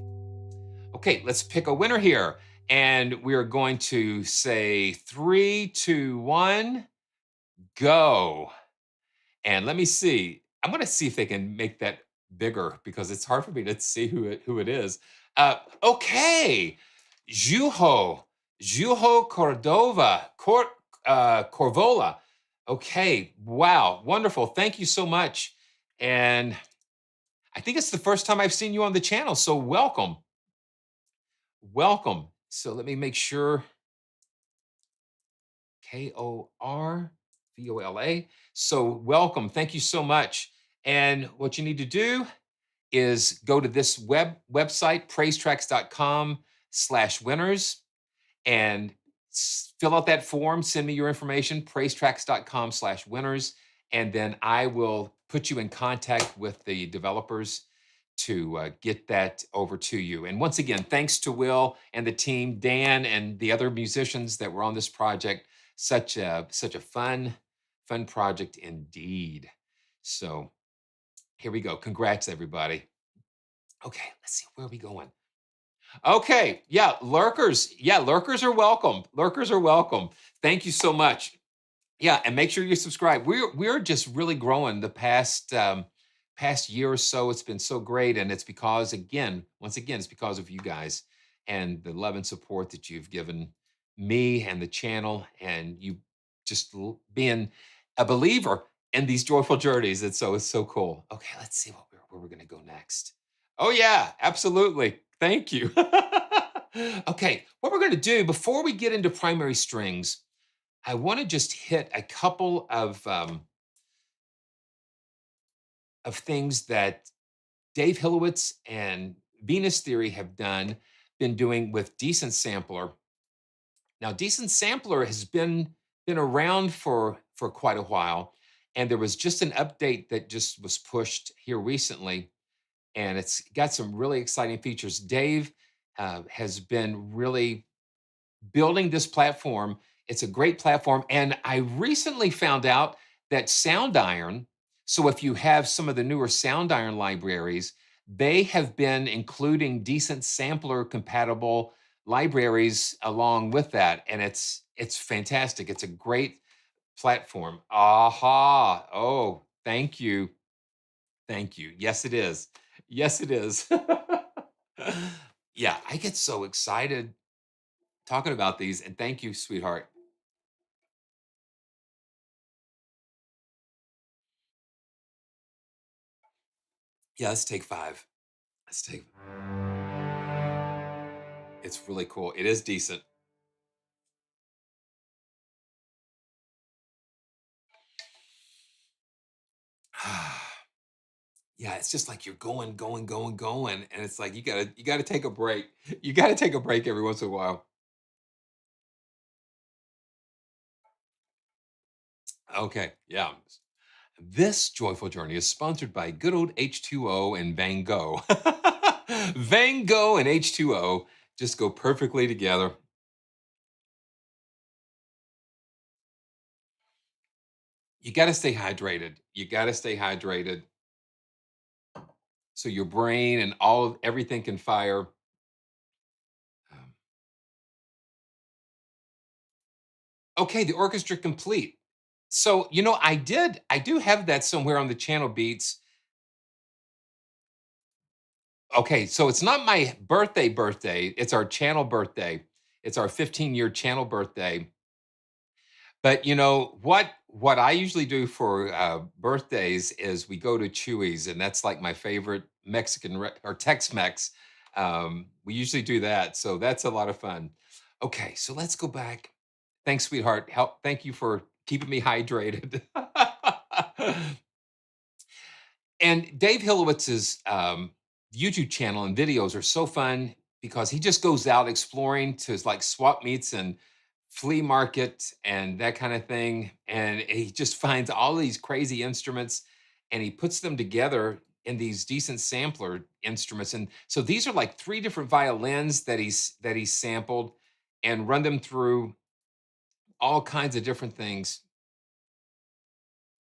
Okay, let's pick a winner here. And we are going to say 3, 2, 1, go. And let me see. I'm going to see if they can make that bigger because it's hard for me to see who it is. Okay, Juho Corvola. Okay, wow, wonderful. Thank you so much. And I think it's the first time I've seen you on the channel, so welcome. Welcome. So let me make sure. Korvola. So welcome. Thank you so much. And what you need to do is go to this website, praisetracks.com/winners, and fill out that form. Send me your information, praisetracks.com/winners, and then I will put you in contact with the developers to get that over to you. And once again, thanks to Will and the team, Dan and the other musicians that were on this project. Such a fun project indeed. So here we go. Congrats, everybody. Okay, let's see, where are we going? Okay, yeah, lurkers. Yeah, lurkers are welcome. Lurkers are welcome. Thank you so much. Yeah, and make sure you subscribe. We're just really growing the past year or so. It's been so great, and it's because once again, it's because of you guys and the love and support that you've given me and the channel, and you just being a believer in these joyful journeys. It's so cool. Okay, let's see where we're gonna go next. Oh yeah, absolutely. Thank you. Okay, what we're gonna do before we get into primary strings, I want to just hit a couple of things that Dave Hilowitz and Venus Theory have been doing with Decent Sampler. Now, Decent Sampler has been around for quite a while, and there was just an update that just was pushed here recently, and it's got some really exciting features. Dave has been really building this platform. It's a great platform. And I recently found out that SoundIron, so if you have some of the newer SoundIron libraries, they have been including Decent Sampler compatible libraries along with that. And it's fantastic. It's a great platform. Aha. Oh, thank you. Thank you. Yes, it is. Yes, it is. Yeah, I get so excited talking about these, and thank you, sweetheart. Yeah, let's take 5. Let's take. It's really cool. It is decent. Yeah, it's just like you're going, and it's like you gotta take a break. You gotta take a break every once in a while. Okay, yeah. This joyful journey is sponsored by good old H2O and Van Gogh. Van Gogh and H2O just go perfectly together. You got to stay hydrated. You got to stay hydrated so your brain and everything can fire. Um, okay, the orchestra complete. So, I do have that somewhere on the channel beats. Okay, so it's not my birthday. It's our channel birthday. It's our 15-year channel birthday. But what I usually do for birthdays is we go to Chewy's, and that's like my favorite Mexican or Tex-Mex We usually do that, so that's a lot of fun. Okay, so let's go back. Thanks, sweetheart. Thank you for keeping me hydrated. And Dave Hilowitz's YouTube channel and videos are so fun because he just goes out exploring to like swap meets and flea market and that kind of thing. And he just finds all these crazy instruments and he puts them together in these decent sampler instruments. And so these are like three different violins that he's sampled and run them through all kinds of different things.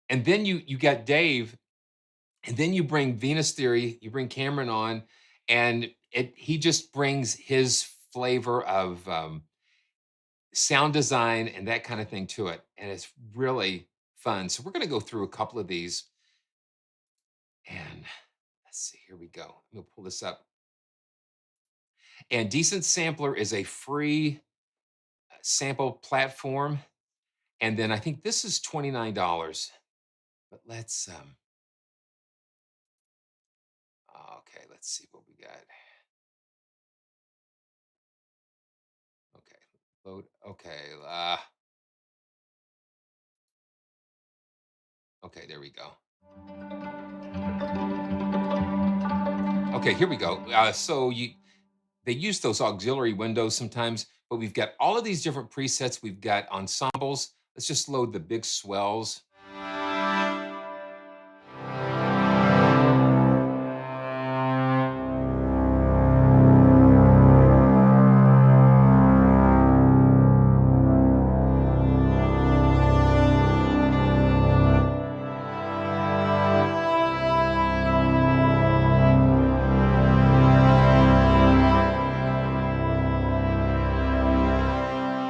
And then you got Dave. And then you bring Venus Theory, you bring Cameron on, and he just brings his flavor of sound design and that kind of thing to it. And it's really fun. So we're going to go through a couple of these. And let's see, here we go. I'm going to pull this up. And Decent Sampler is a free sample platform. And then I think this is $29. But let's, okay, let's see what we got. Okay, load. Okay, okay, there we go. Okay, here we go. They use those auxiliary windows sometimes, but we've got all of these different presets. We've got ensembles. Let's just load the big swells.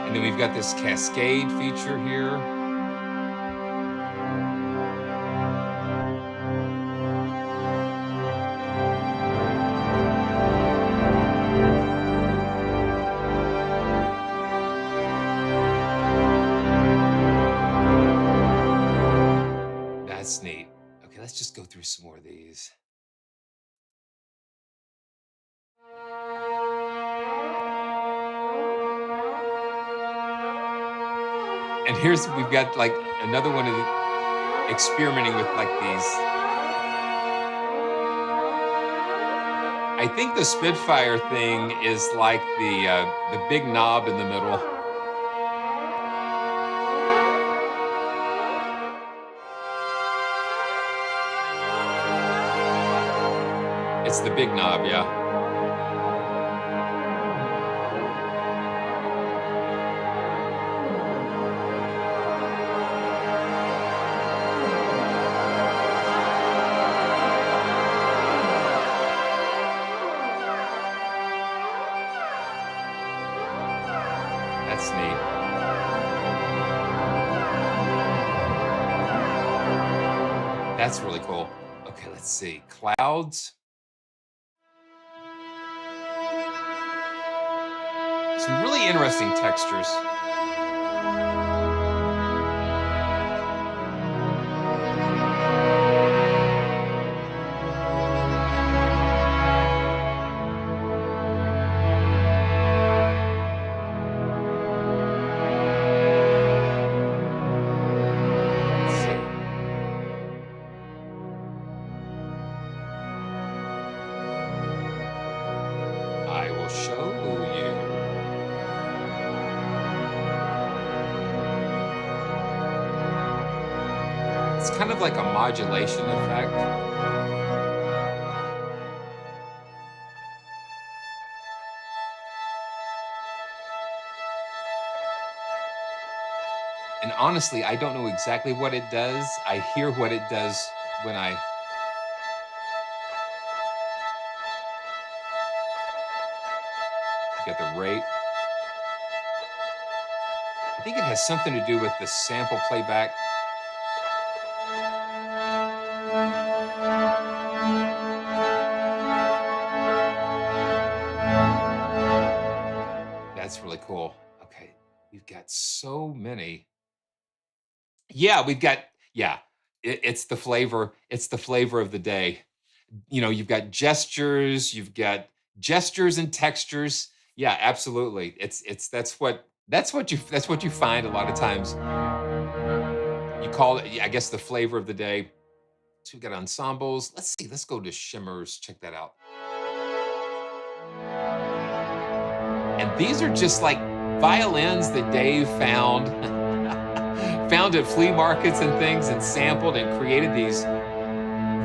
And then we've got this cascade feature here. That's neat. Okay, let's just go through some more of these. And we've got like another one of the experimenting with like these. I think the Spitfire thing is like the big knob in the middle. It's the big knob, yeah. That's neat. That's really cool. Okay, let's see. Clouds. Some really interesting textures. I will show you. It's kind of like a modulation effect. And honestly, I don't know exactly what it does. I hear what it does when I get the rate. I think it has something to do with the sample playback. That's really cool. Okay, we've got so many. Yeah, it's the flavor. It's the flavor of the day. You know, you've got gestures, you've got gestures and textures. Yeah, absolutely. That's what you find a lot of times. You call it, I guess, the flavor of the day. So we got ensembles. Let's see. Let's go to shimmers. Check that out. And these are just like violins that Dave found found at flea markets and things, and sampled and created these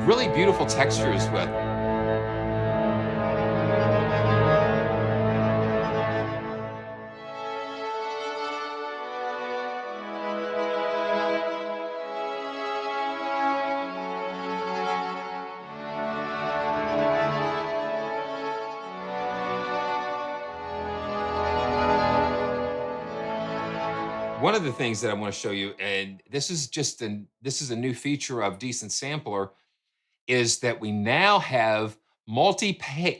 really beautiful textures with. One of the things that I want to show you, and this is a new feature of Decent Sampler, is that we now have multi-page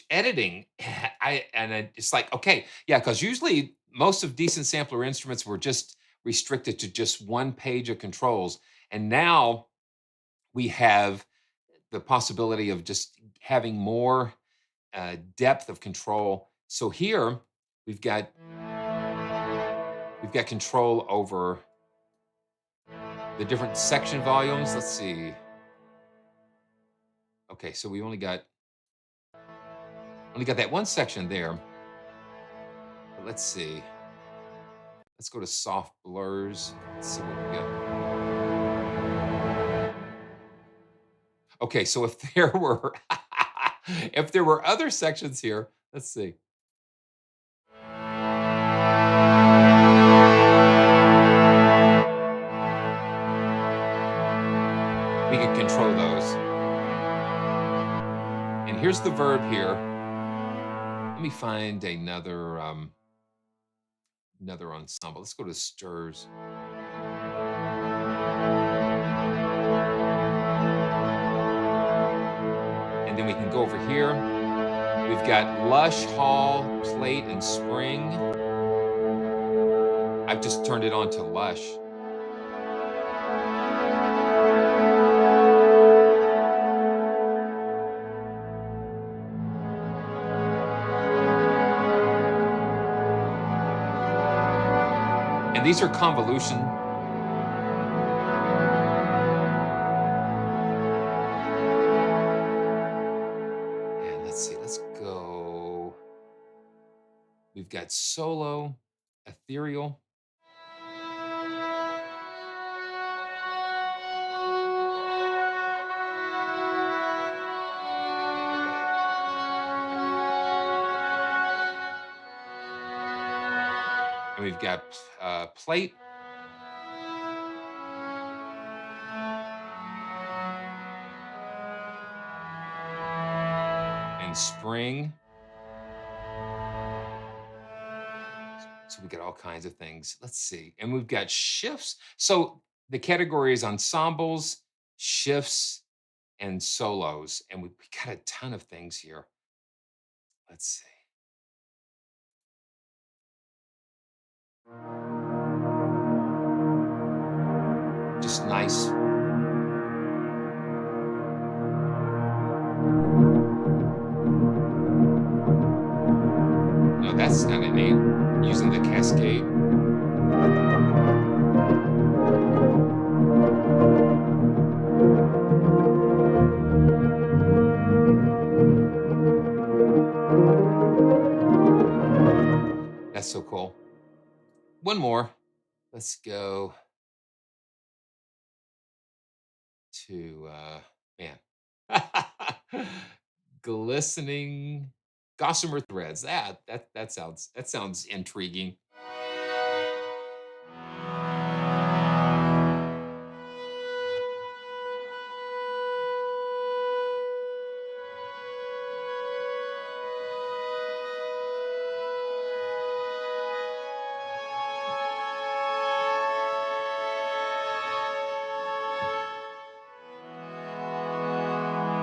editing. It's like, okay, yeah, because usually most of Decent Sampler instruments were just restricted to just one page of controls, and now we have the possibility of just having more depth of control. So here we've got control over the different section volumes. Let's see. Okay, so we only got that one section there. But let's see. Let's go to soft blurs. Let's see what we got. Okay, so if there were if there were other sections here, let's see. We can control those. And here's the verb here. Let me find another another ensemble. Let's go to stirs. And then we can go over here. We've got lush, hall, plate, and spring. I've just turned it on to lush. And these are convolution. And let's see, let's go. We've got solo, ethereal. And we've got plate. And spring. So we got all kinds of things. Let's see. And we've got shifts. So the category is ensembles, shifts, and solos. And we got a ton of things here. Let's see. Just nice. No, that's kind of neat. Using the cascade. That's so cool. One more. Let's go to man. Glistening gossamer threads. That sounds intriguing.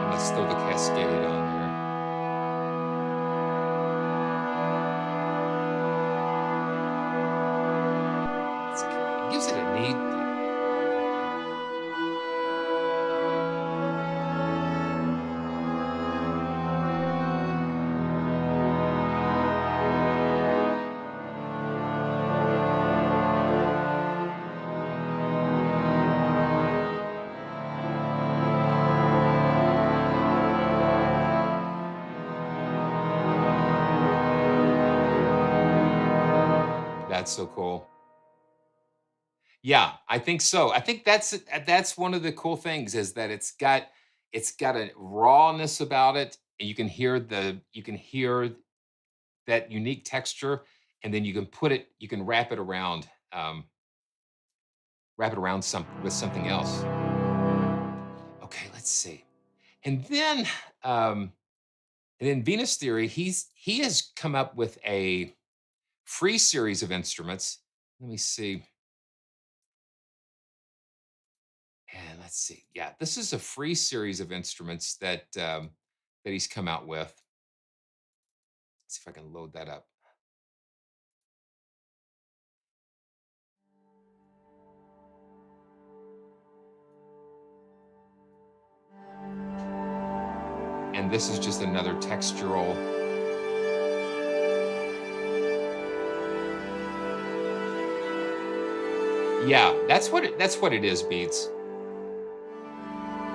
And let's throw the cascade on there. It gives it a neat. that's so cool. Yeah, I think so. I think that's one of the cool things is that it's got a rawness about it. And you can hear that unique texture, and then you can wrap it around with something else. Okay, let's see. And then um, and then Venus Theory, he has come up with a free series of instruments. Let me see. And let's see. Yeah, this is a free series of instruments that he's come out with. Let's see if I can load that up. And this is just another textural. Yeah, that's what it is, Beats.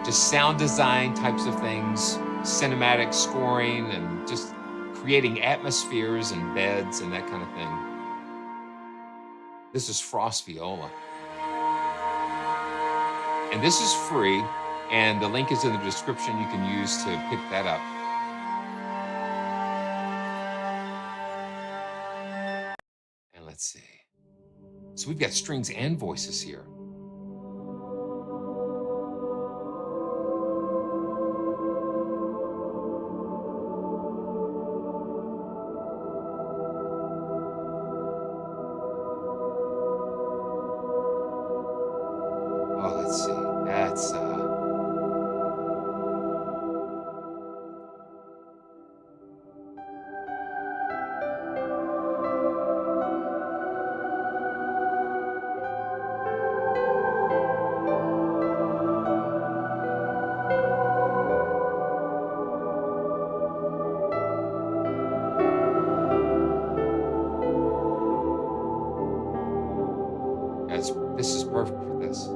Just sound design types of things, cinematic scoring, and just creating atmospheres and beds and that kind of thing. This is Frost Viola. And this is free, and the link is in the description. You can use to pick that up. And let's see. So we've got strings and voices here. Oh, let's see. That's this is perfect for this.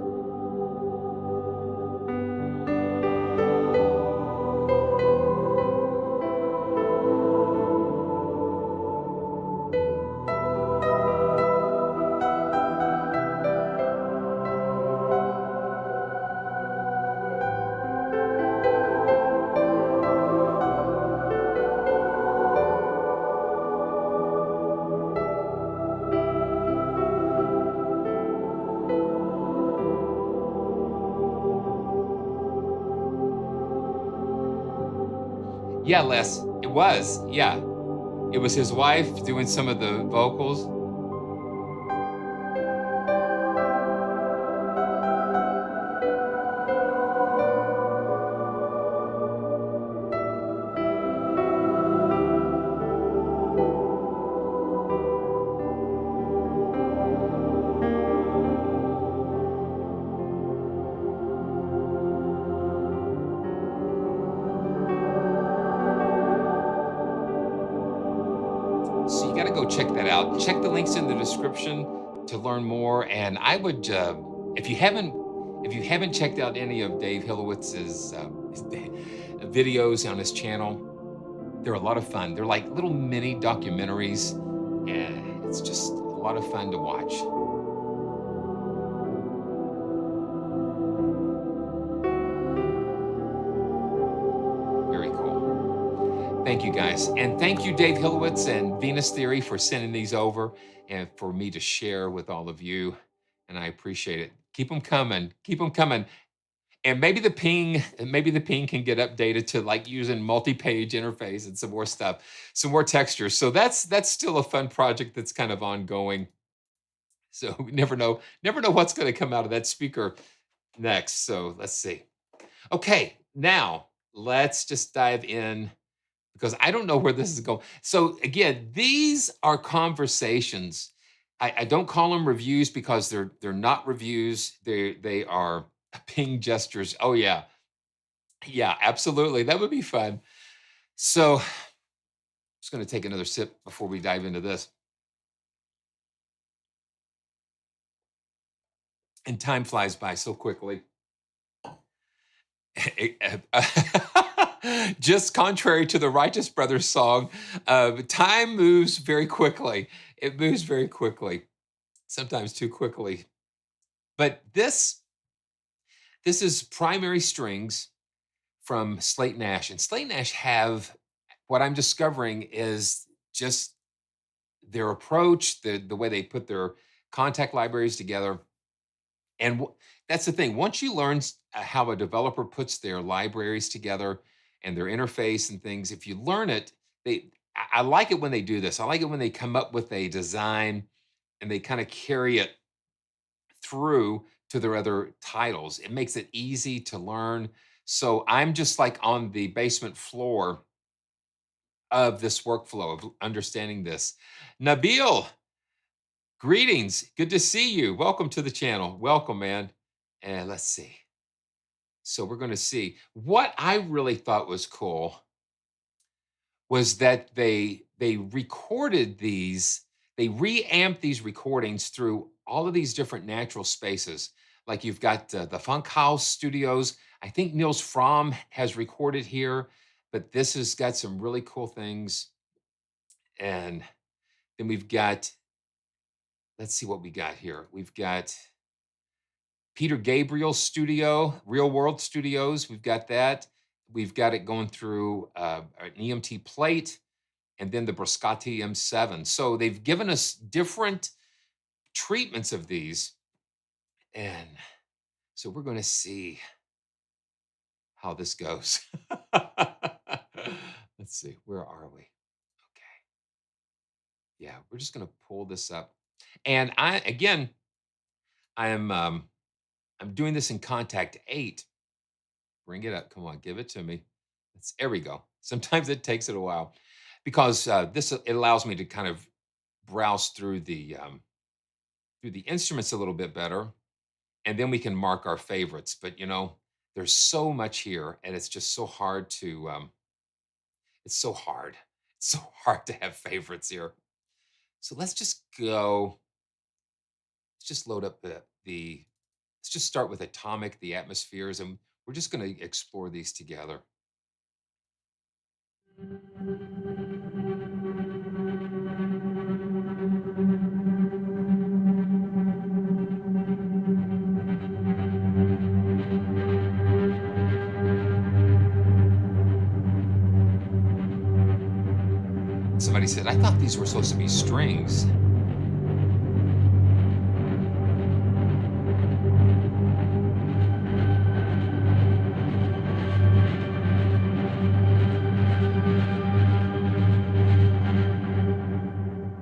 Yeah, Les, it was. Yeah, it was his wife doing some of the vocals. So you got to go check that out. Check the links in the description to learn more. And I would, if you haven't checked out any of Dave Hilowitz's videos on his channel, they're a lot of fun. They're like little mini documentaries, and it's just a lot of fun to watch. Very cool. Thank you, guys. And thank you, Dave Hilowitz and Venus Theory, for sending these over and for me to share with all of you. And I appreciate it. Keep them coming. Keep them coming. And maybe the ping can get updated to like using multi-page interface and some more stuff, some more textures. So that's still a fun project that's kind of ongoing. So we never know what's going to come out of that speaker next. So let's see. Okay, now let's just dive in because I don't know where this is going. So again, these are conversations. I don't call them reviews because they're not reviews. They are ping gestures. Oh yeah. Yeah, absolutely. That would be fun. So I'm just going to take another sip before we dive into this. And time flies by so quickly. Just contrary to the Righteous Brothers song, time moves very quickly. It moves very quickly, sometimes too quickly. But this is primary strings from Slate Ash. And Slate Ash have what I'm discovering is just their approach, the way they put their contact libraries together. And that's the thing. Once you learn how a developer puts their libraries together and their interface and things, if you learn it, I like it when they do this. I like it when they come up with a design and they kind of carry it through to their other titles. It makes it easy to learn. So I'm just like on the basement floor of this workflow of understanding this. Nabil, greetings. Good to see you. Welcome to the channel. Welcome, man. And let's see. So we're going to see what I really thought was cool was that they recorded these, they reamped these recordings through all of these different natural spaces. Like you've got the Funk House Studios. I think Niels Fromm has recorded here, but this has got some really cool things. And then we've got, let's see what we got here. We've got Peter Gabriel's studio, Real World Studios. We've got that. We've got it going through an EMT plate and then the Brascati M7. So they've given us different treatments of these. And so we're going to see how this goes. Let's see, where are we? Okay. Yeah, we're just going to pull this up. And I'm doing this in Kontakt 8. Bring it up. Come on, give it to me. There we go. Sometimes it takes it a while because it allows me to kind of browse through the instruments a little bit better, and then we can mark our favorites. But there's so much here, and it's just so hard to. It's so hard. It's so hard to have favorites here. So let's just go. Let's just load up the. Let's just start with atomic, the atmospheres, and we're just going to explore these together. Somebody said, I thought these were supposed to be strings.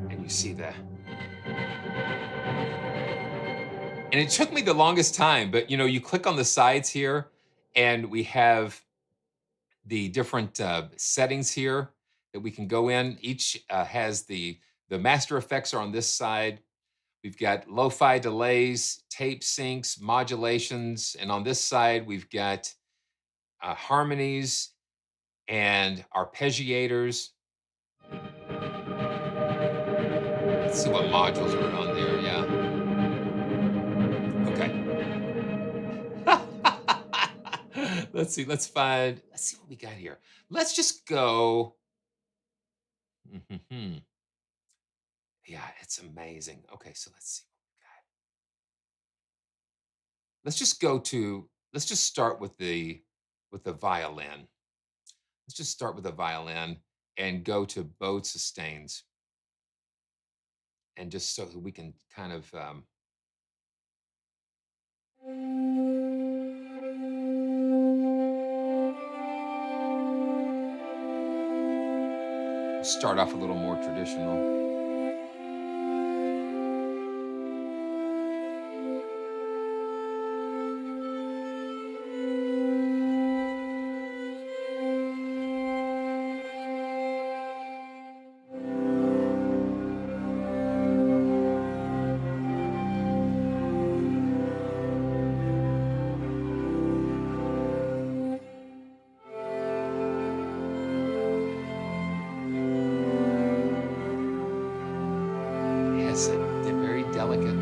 And you see that. And it took me the longest time, but you click on the sides here and we have the different settings here that we can go in. Each has the master effects are on this side. We've got lo-fi delays, tape syncs, modulations, and on this side we've got harmonies and arpeggiators. Let's see what modules are on there. Yeah. Okay. Let's see. Let's see what we got here. Let's just go. Yeah, it's amazing. Okay, so let's see what we got. Let's just start with the violin. Let's just start with the violin and go to bowed sustains. And just so that we can kind of start off a little more traditional. They're very delicate.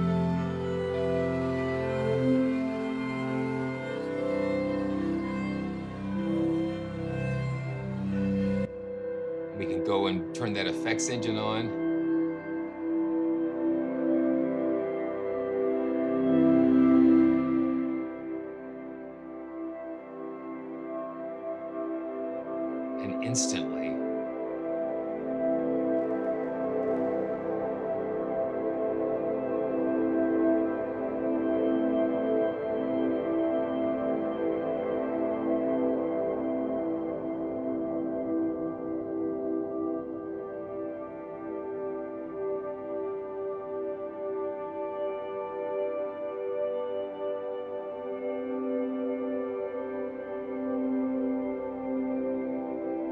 We can go and turn that effects engine on. and instantly.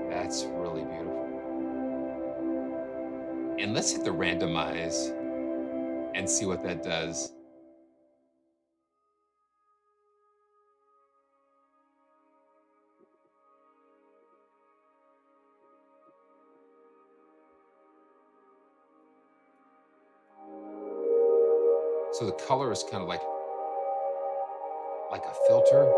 That's really beautiful. And let's hit the randomize and see what that does. So the color is kind of like a filter.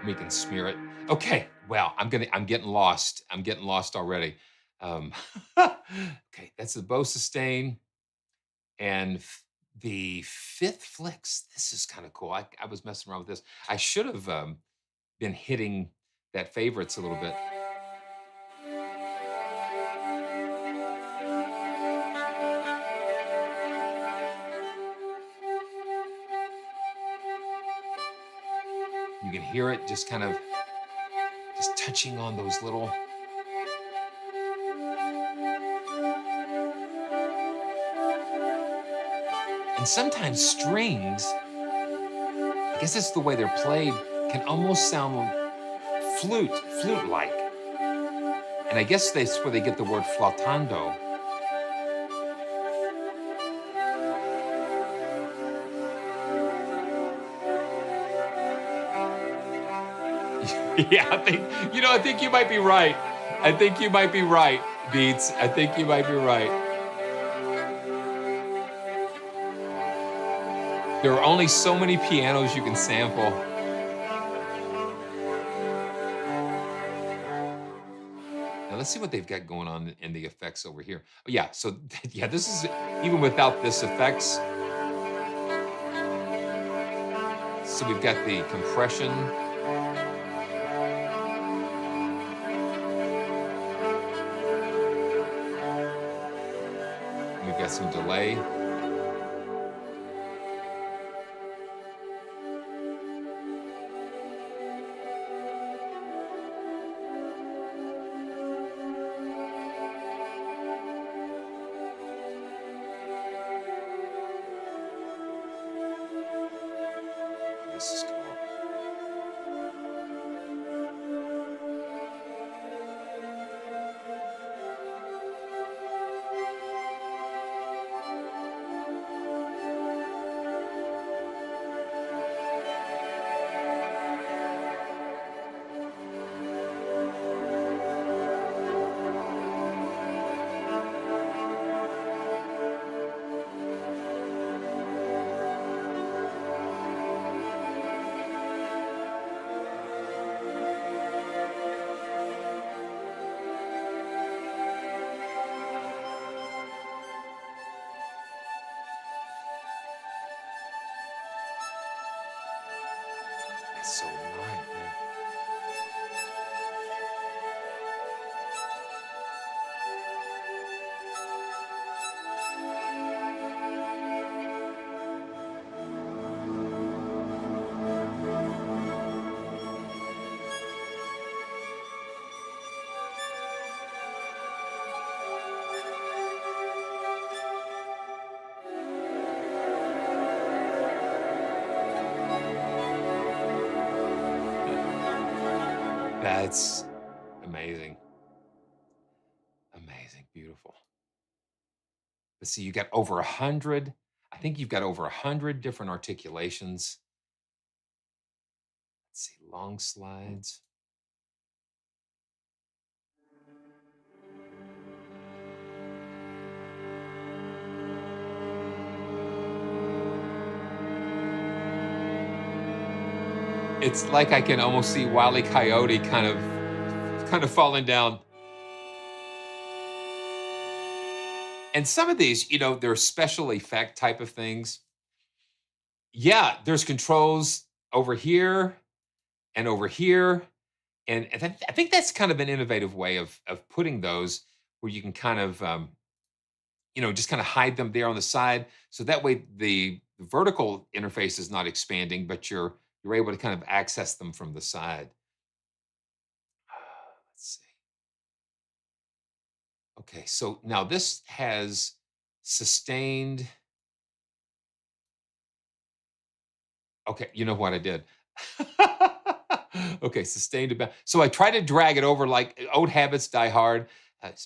We can smear it. Okay, well, I'm getting lost. I'm getting lost already. Okay, that's the bow sustain and the fifth flicks. This is kind of cool. I was messing around with this. I should have been hitting that favorites a little bit. You can hear it just kind of just touching on those little. And sometimes strings, I guess it's the way they're played, can almost sound flute-like. And I guess that's where they get the word flautando. Yeah, I think you might be right. I think you might be right, Beats. I think you might be right. There are only so many pianos you can sample. Now let's see what they've got going on in the effects over here. Oh, yeah, so yeah, this is even without this effects. So we've got the compression. We've got some delay. This is cool. That's so nice, man. That's amazing. Amazing, beautiful. Let's see, you got over 100. I think you've got over 100 different articulations. Let's see, long slides. It's like I can almost see Wile E. Coyote kind of falling down. And some of these, they're special effect type of things. Yeah, there's controls over here and over here. And I think that's kind of an innovative way of putting those where you can kind of, just kind of hide them there on the side. So that way the vertical interface is not expanding, but you're able to kind of access them from the side. Let's see. Okay, so now this has sustained. Okay, you know what I did? Okay, sustained about. So I try to drag it over like old habits die hard,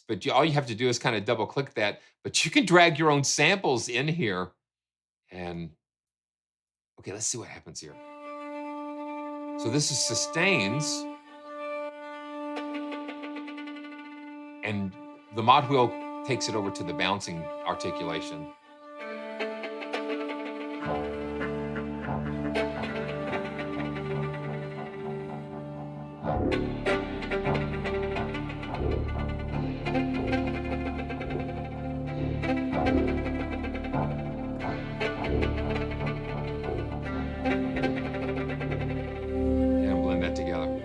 but all you have to do is kind of double click that. But you can drag your own samples in here. And okay, let's see what happens here. So this is sustains. And the mod wheel takes it over to the bouncing articulation. And blend that together.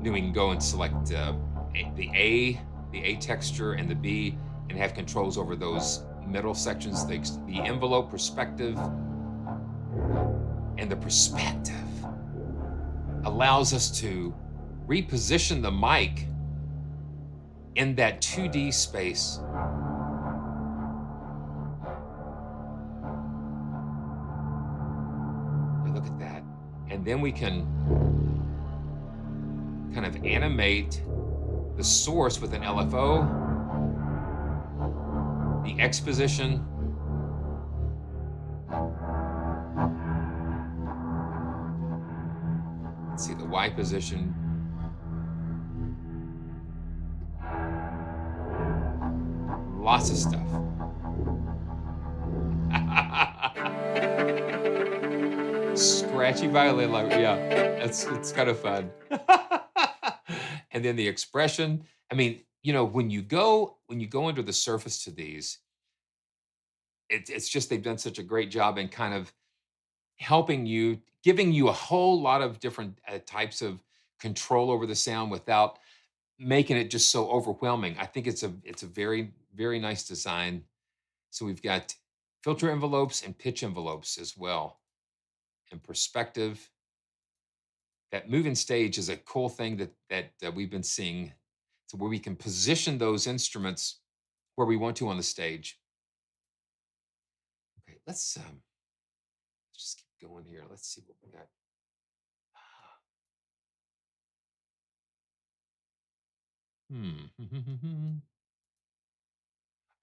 Then we can go and select the A texture, and the B, and have controls over those middle sections, the envelope perspective. And the perspective allows us to reposition the mic in that 2D space. Look at that. And then we can kind of animate the source with an LFO, the X position, let's see, the Y position, lots of stuff. Scratchy violin, yeah, it's kind of fun. And then the expression. I mean, when you go under the surface to these, it's just they've done such a great job in kind of helping you, giving you a whole lot of different types of control over the sound without making it just so overwhelming. I think it's a very, very nice design. So we've got filter envelopes and pitch envelopes as well, and perspective. That moving stage is a cool thing that we've been seeing, so where we can position those instruments where we want to on the stage. Okay, let's just keep going here. Let's see what we got.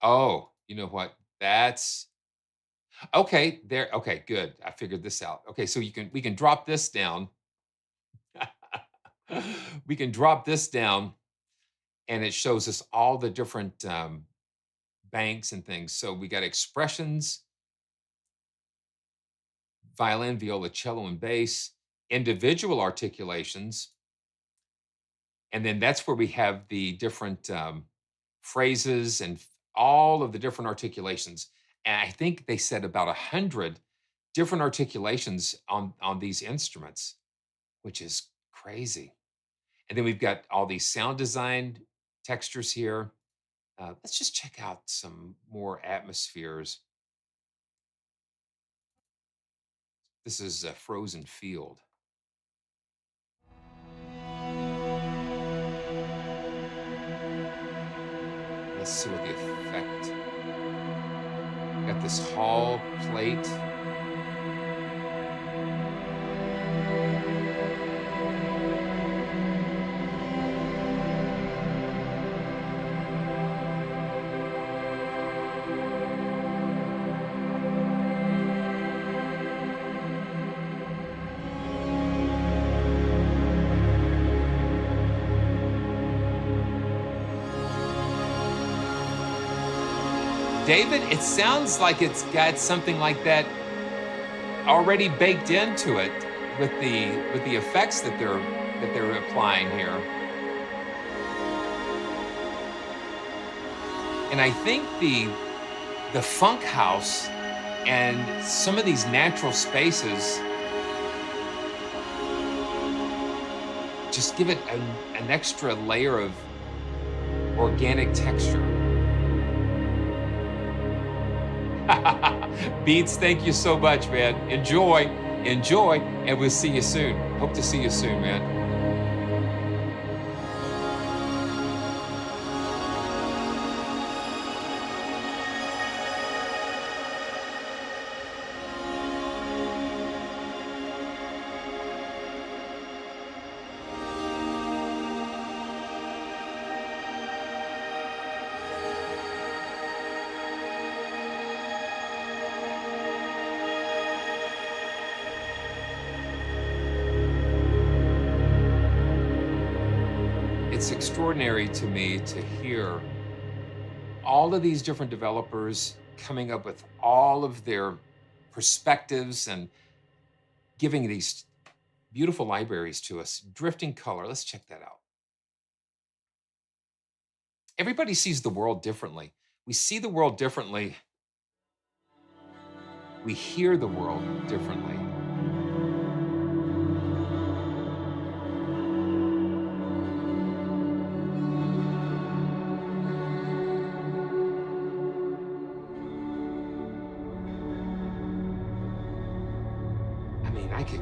Oh, you know what? That's okay. There. Okay, good. I figured this out. Okay, so we can drop this down. We can drop this down, and it shows us all the different banks and things. So we got expressions, violin, viola, cello, and bass, individual articulations, and then that's where we have the different phrases and all of the different articulations. And I think they said about 100 different articulations on these instruments, which is crazy. And then we've got all these sound design textures here. Let's just check out some more atmospheres. This is a frozen field. Let's see what the effect. Got this Hall plate. David, it sounds like it's got something like that already baked into it with the effects that they're applying here. And I think the funk house and some of these natural spaces just give it an extra layer of organic texture. Beats, thank you so much, man. Enjoy, and we'll see you soon. Hope to see you soon, man. It's extraordinary to me to hear all of these different developers coming up with all of their perspectives and giving these beautiful libraries to us. Drifting color, let's check that out. Everybody sees the world differently. We see the world differently. We hear the world differently. I mean, I could.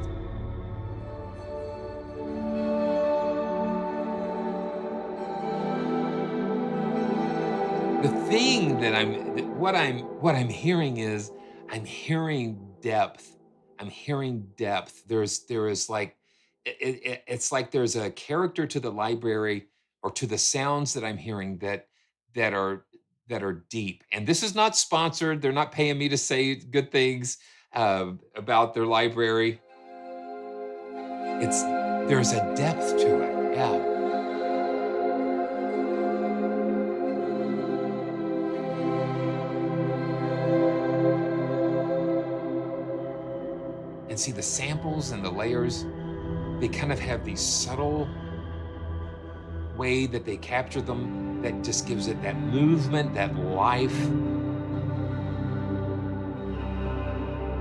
The thing that what I'm hearing is I'm hearing depth. I'm hearing depth. There is like it's like there's a character to the library or to the sounds that I'm hearing that are that are deep. And this is not sponsored. They're not paying me to say good things about their library. There's a depth to it. Yeah. And see the samples and the layers, they kind of have these subtle way that they capture them that just gives it that movement, that life.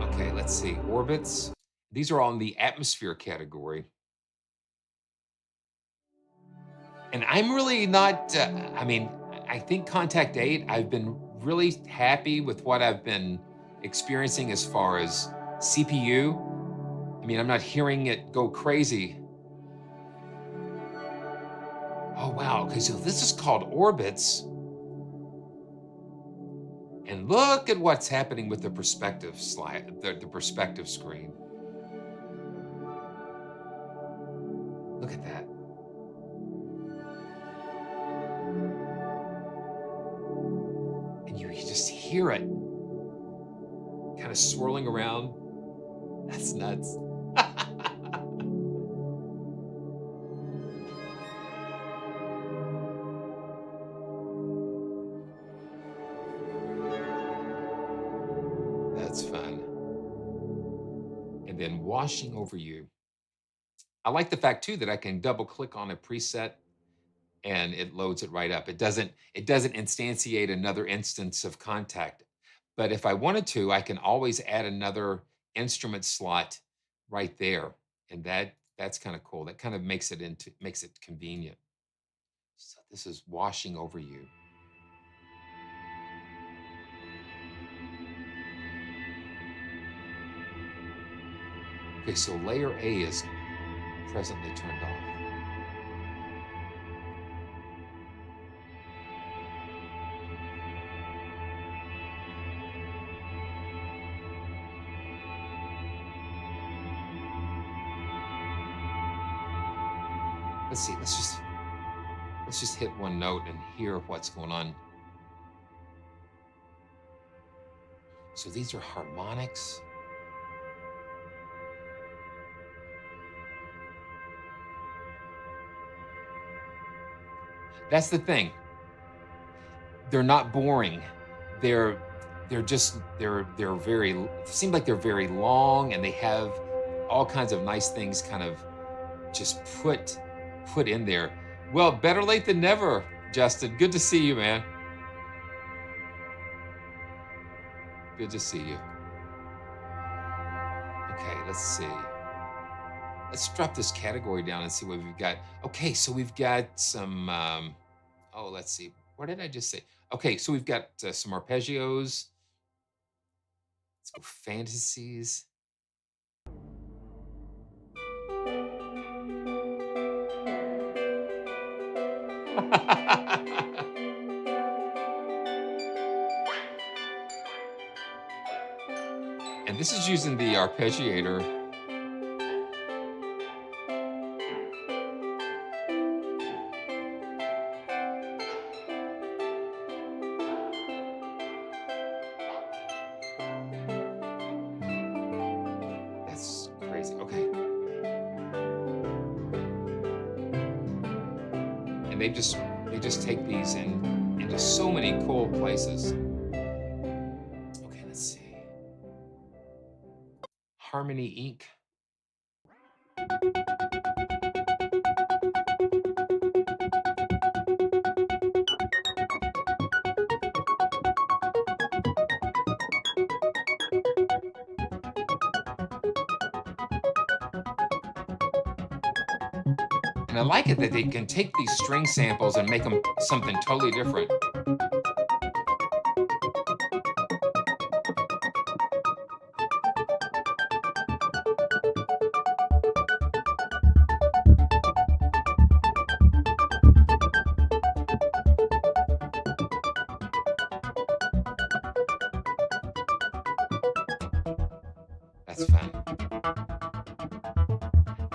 Okay, let's see, orbits. These are all in the atmosphere category. And I'm really not, I mean, I think KONTAKT 8, I've been really happy with what I've been experiencing as far as CPU. I mean, I'm not hearing it go crazy. Oh, wow, okay, so this is called orbits. And look at what's happening with the perspective slide, the perspective screen. Look at that. And you just hear it kind of swirling around. That's nuts. That's fun. And then washing over you. I like the fact too that I can double click on a preset and it loads it right up. It doesn't instantiate another instance of KONTAKT. But if I wanted to, I can always add another instrument slot right there. And that's kind of cool. That kind of makes it convenient. So this is washing over you. Okay, so layer A is presently turned off. Let's see, let's just hit one note and hear what's going on. So these are harmonics. That's the thing. They're not boring. They're very, seem like they're very long, and they have all kinds of nice things kind of just put in there. Well, better late than never, Justin. Good to see you, man. Good to see you. Okay, let's see. Let's drop this category down and see what we've got. Okay, so we've got some, oh, let's see. What did I just say? Okay, so we've got some arpeggios. Let's go fantasies. And this is using the arpeggiator. That's crazy. Okay. And they just take these into so many cool places. Okay, let's see. Harmony Inc. And I like it that they can take these string samples and make them something totally different. That's fun.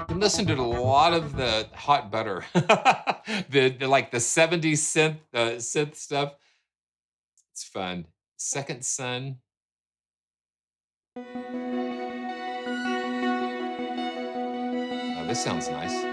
You listen to a lot of the hot butter, the like the 70s synth stuff. It's fun. Second Son. Oh, this sounds nice.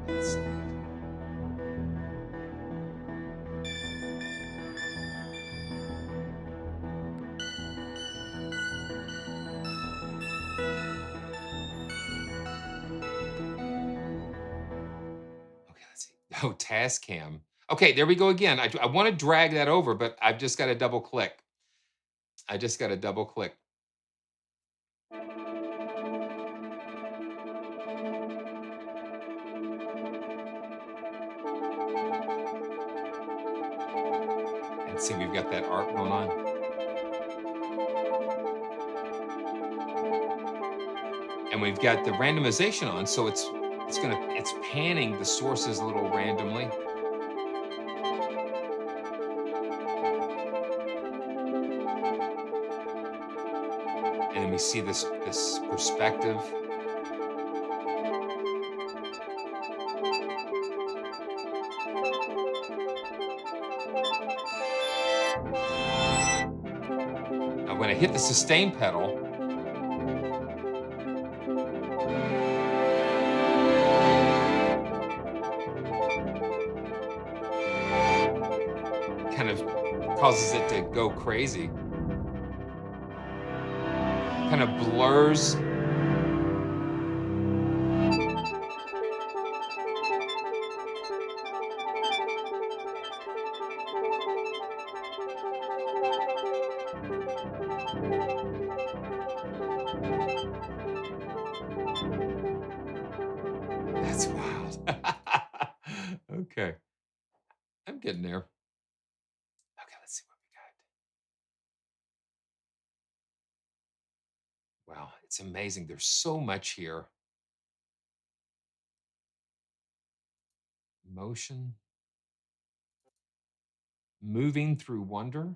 That's neat. Okay, let's see. Oh, Tascam. Okay, there we go again. I want to drag that over, but I've just got to double click. I just got to double click. And see, we've got that art going on. And we've got the randomization on, so it's panning the sources a little randomly. And then we see this perspective. Now when I hit the sustain pedal, kind of causes it to go crazy. Kind of blurs. That's wild. Okay. I'm getting there. Okay, let's see what we got. Wow, it's amazing. There's so much here. Motion. Moving through wonder.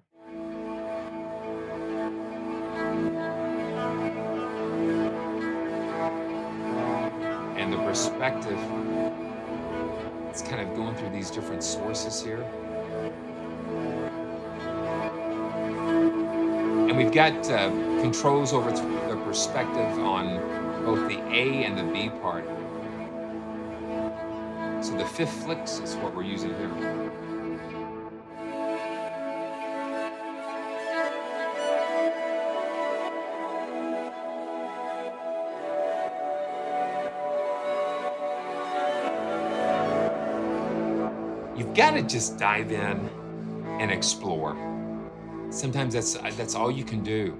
And the perspective. It's kind of going through these different sources here. And we've got controls over the perspective on both the A and the B part. So the 5th flicks is what we're using here. You've got to just dive in and explore. Sometimes that's all you can do.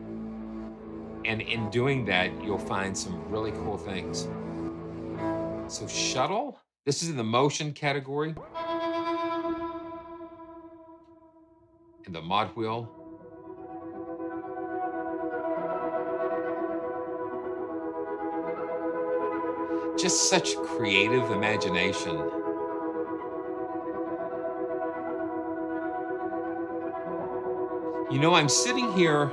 And in doing that, you'll find some really cool things. So shuttle, this is in the motion category. And the mod wheel. Just such creative imagination. You know, I'm sitting here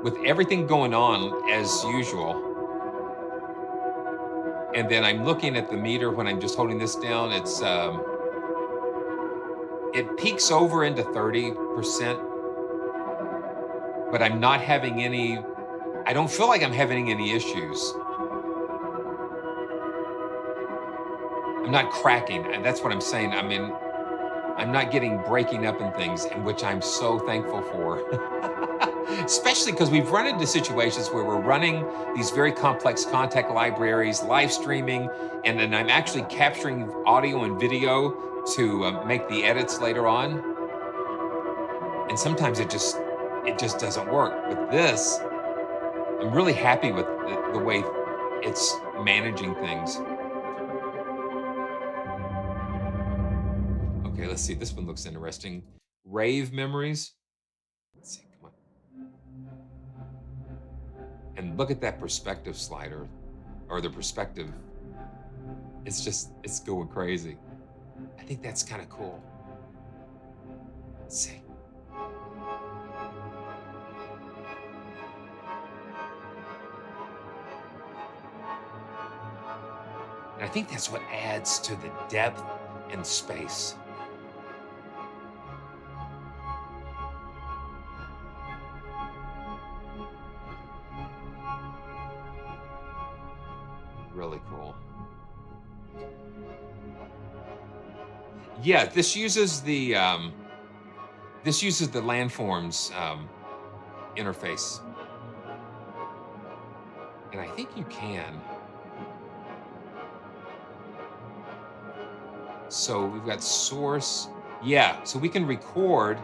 with everything going on as usual. And then I'm looking at the meter when I'm just holding this down. It's it peaks over into 30%, but I'm not having any, I don't feel like I'm having any issues. I'm not cracking, and that's what I'm saying. I mean, I'm not getting breaking up in things, and which I'm so thankful for. Especially because we've run into situations where we're running these very complex Kontakt libraries, live streaming, and then I'm actually capturing audio and video to make the edits later on. And sometimes it just doesn't work. With this, I'm really happy with the way it's managing things. Okay, let's see. This one looks interesting. Rave memories. Let's see, come on. And look at that perspective slider, or the perspective. It's going crazy. I think that's kind of cool. Let's see. And I think that's what adds to the depth and space. Really cool. Yeah, this uses the landforms interface, and I think you can. So we've got source. Yeah, so we can record.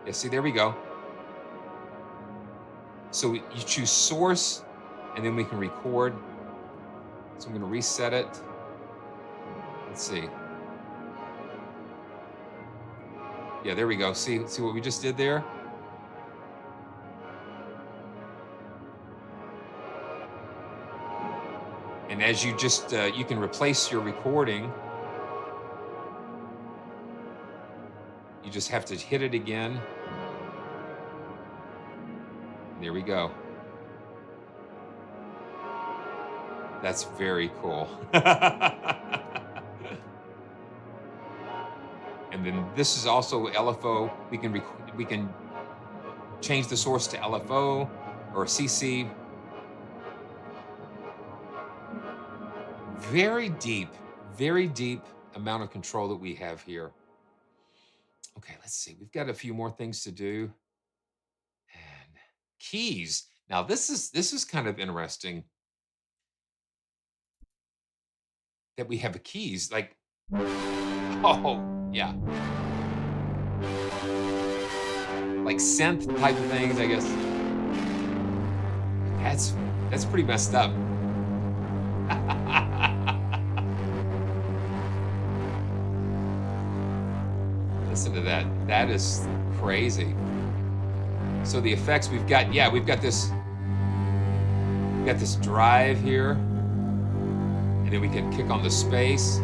Yeah, see, there we go. So you choose source, and then we can record. So I'm going to reset it. Let's see. Yeah, there we go. See what we just did there? And as you just, you can replace your recording. You just have to hit it again. There we go. That's very cool. And then this is also LFO. We can change the source to LFO or CC. Very deep amount of control that we have here. Okay, let's see. We've got a few more things to do. And keys. Now this is kind of interesting that we have the keys, like, oh yeah, like synth type of things, I guess. That's pretty messed up. Listen to that. That is crazy. So the effects we've got this drive here, and then we can kick on the space.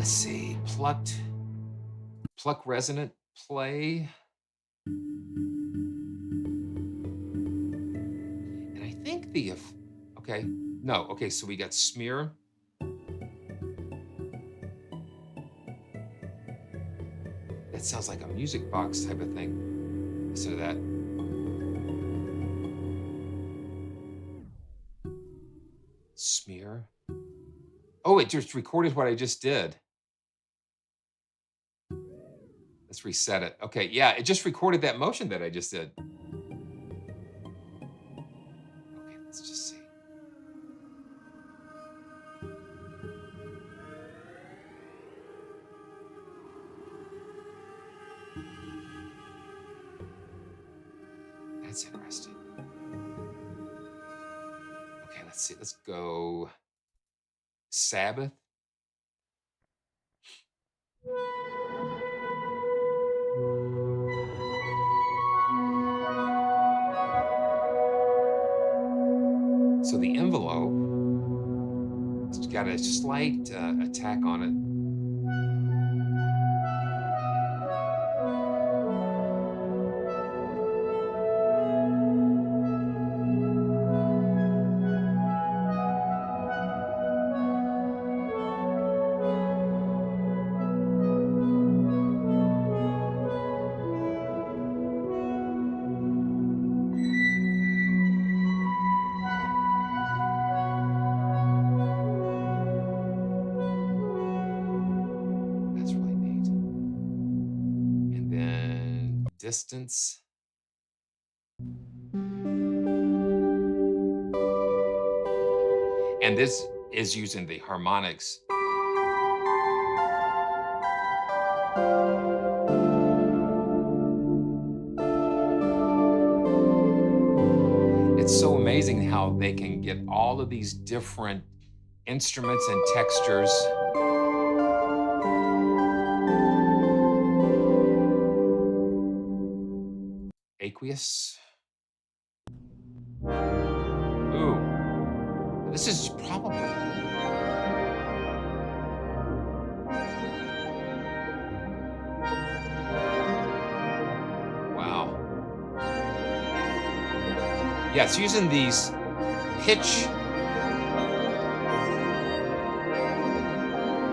let's see, pluck resonant play. And I think okay, no, okay, so we got smear. That sounds like a music box type of thing. Listen to that. Smear. Oh, it just recorded what I just did. Let's reset it. Okay, yeah, it just recorded that motion that I just did. Okay, let's just see. That's interesting. Okay, let's see. Let's go Sabbath. So the envelope, it's got a slight attack on it. That's really neat. And then distance. And this is using the harmonics. It's so amazing how they can get all of these different instruments and textures. Aqueous. Ooh, this is probably. Wow. Yeah, it's using these pitch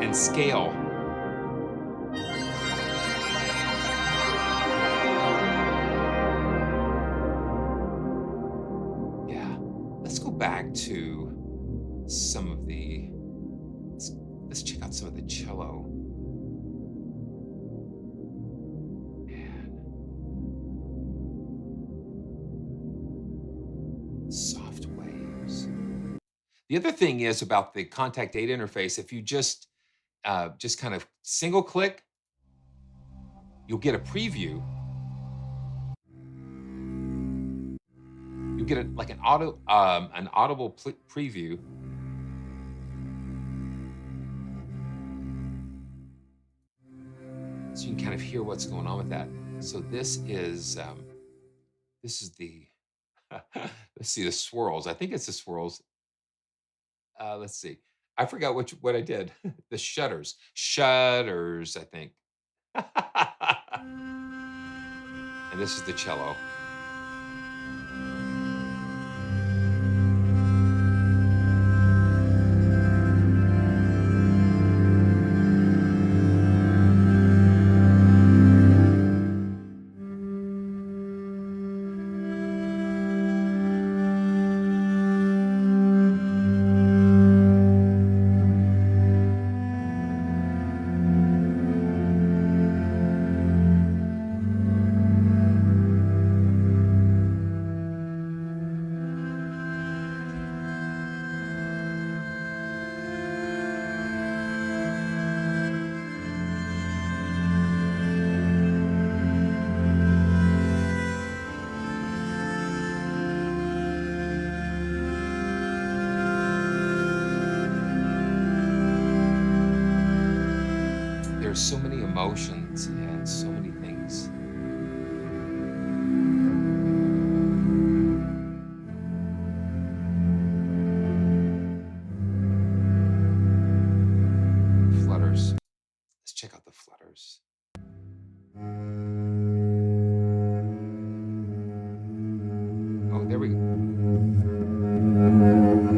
and scale. Yeah, let's go back to some of the, let's check out some of the cello. Soft waves. The other thing is about the KONTAKT 8 interface, if you just kind of single click, you'll get a preview. You'll get like an audible preview. So you can kind of hear what's going on with that. So this is the let's see, the swirls. I think it's the swirls. Let's see. I forgot what I did. The shutters. Shutters, I think. And this is the cello. There's so many emotions and so many things. Flutters. check out the flutters. Oh, there we go.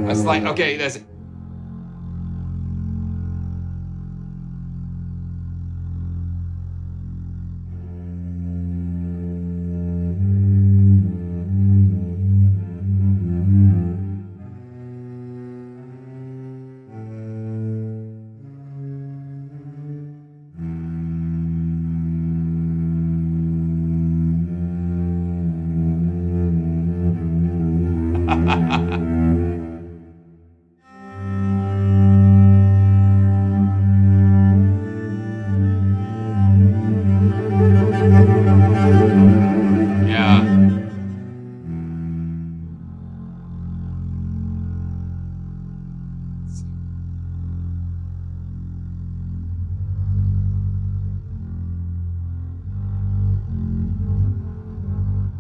That's like, okay, that's it. Yeah.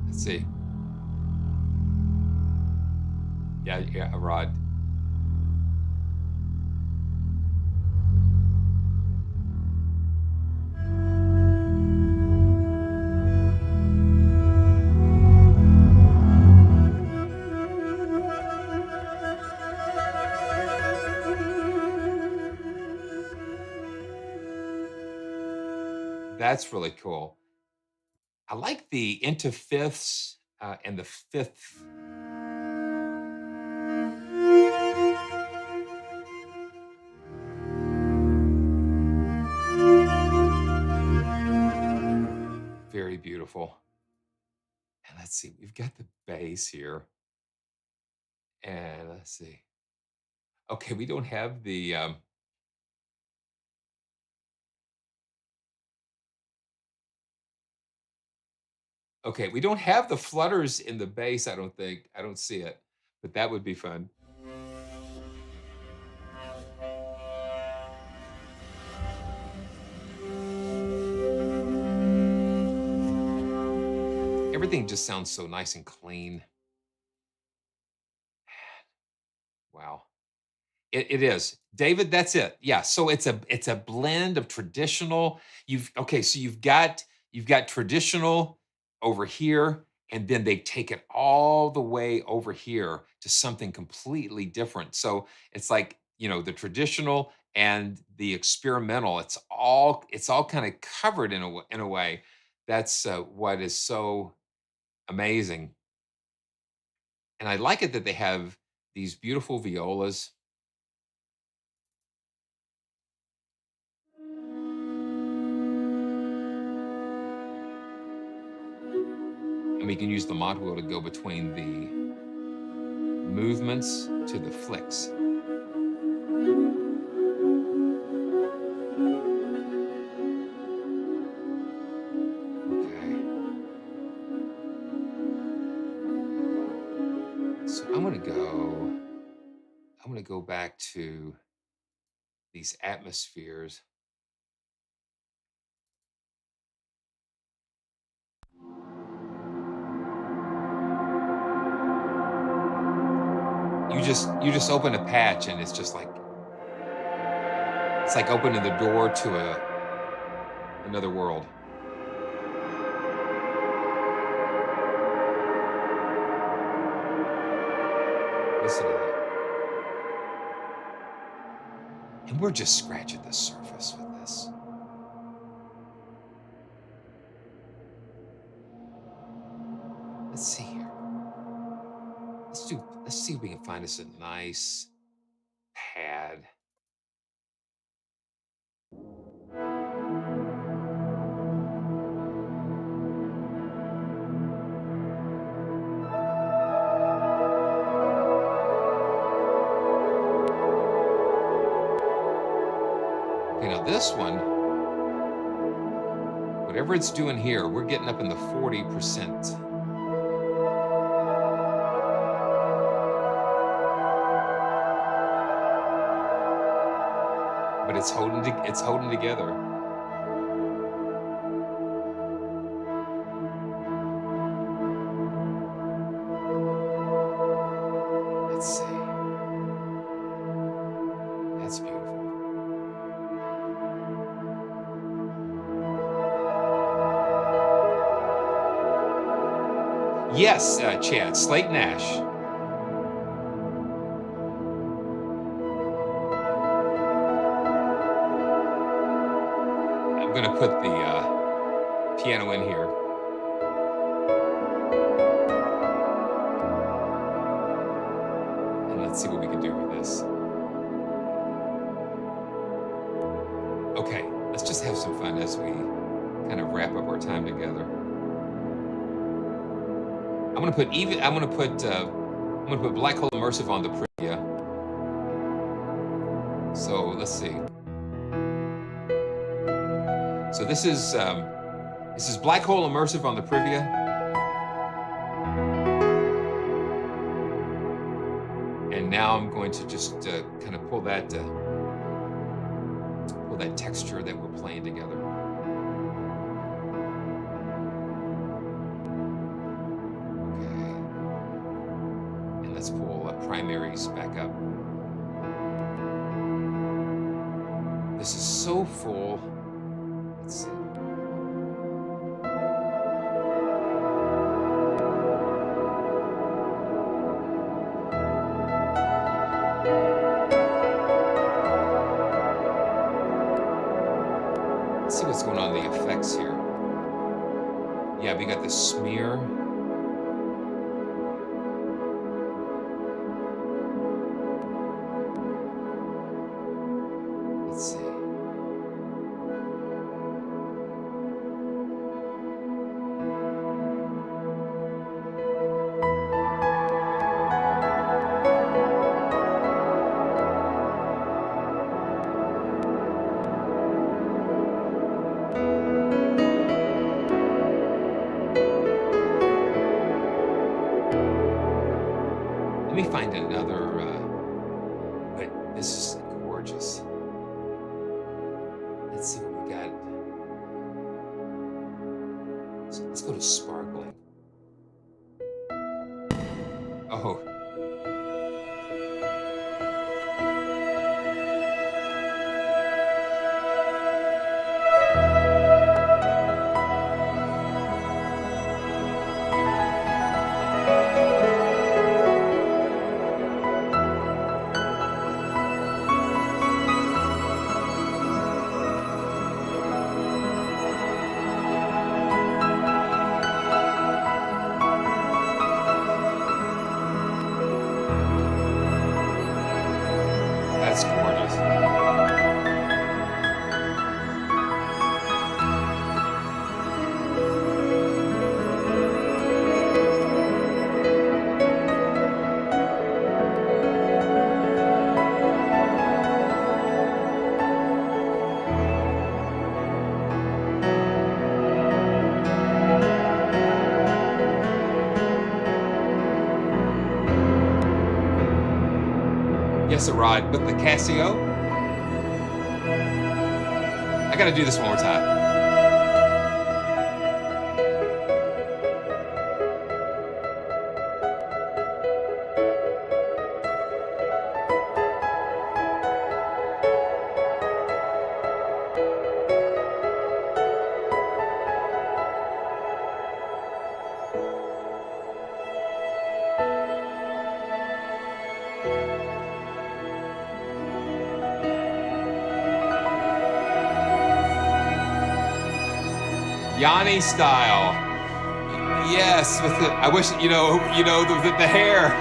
Let's see. Yeah, a rod. That's really cool. I like the into fifths and the fifth. Very beautiful. And let's see, we've got the bass here. And let's see. Okay, we don't have the okay, we don't have the flutters in the bass, I don't think. I don't see it, but that would be fun. Everything just sounds so nice and clean. Wow. It is. David, that's it. Yeah. So it's a blend of traditional. So you've got traditional over here, and then they take it all the way over here to something completely different. So it's like, the traditional and the experimental, it's all kind of covered in a way. That's what is so amazing. And I like it that they have these beautiful violas. And we can use the mod wheel to go between the movements to the flicks. Okay. So I'm gonna go back to these atmospheres. You just open a patch and it's like opening the door to another world. Listen to that. And we're just scratching the surface with this. Let's see here. Let's see if we can find us a nice pad. Okay, now this one, whatever it's doing here, we're getting up in the 40%. But it's holding together. Let's see. That's beautiful. Yes, Chad, Slate Ash. I'm gonna put the piano in here. And let's see what we can do with this. Okay, let's just have some fun as we kind of wrap up our time together. I'm gonna put Black Hole Immersive on the preview. So let's see. So this is Black Hole Immersive on the preview. And now I'm going to just kind of pull that texture that we're playing together. Okay. And let's pull Primaries back up. This is so full. Let's see. Let's see what's going on in the effects here. Yeah, we got the smear. Let's see. Let me find another, but this is gorgeous. Let's see what we got. So let's go to sparkling. Oh. That's gorgeous. Yes, a ride with the Casio. I gotta do this one more time. Yanni style. Yes, with the, I wish you know the hair.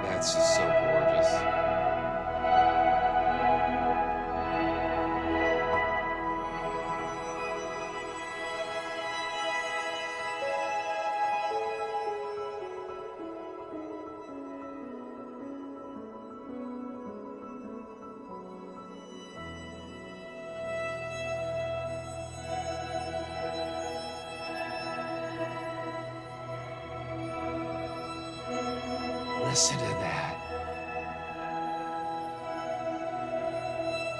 That's just so gorgeous. listen to that.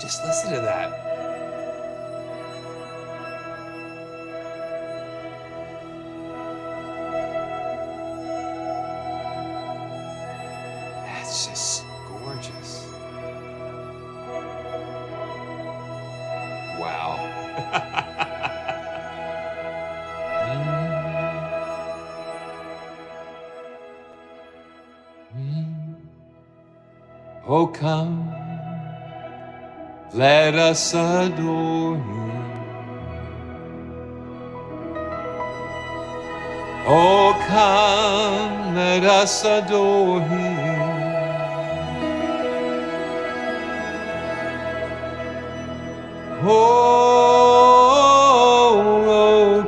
Just listen to that. That's just gorgeous. Wow. Oh, come, let us adore Him. Oh, come, let us adore Him. Oh,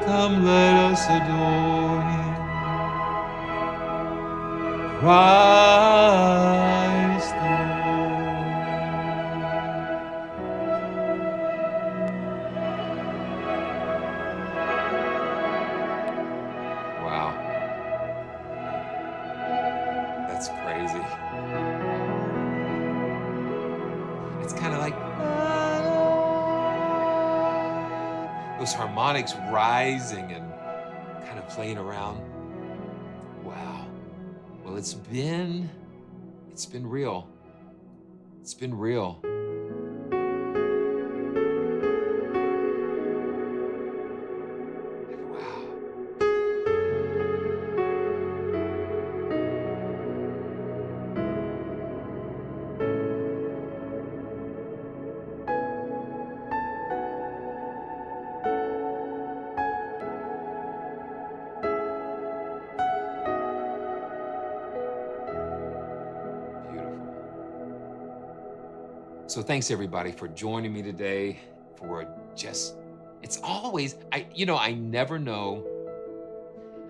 come, let us adore Him. Christ the Lord. Wow. That's crazy. It's kind of like those harmonics rising and kind of playing around. Wow. Well, it's been real. It's been real. Wow. So thanks everybody for joining me today it's always, I never know.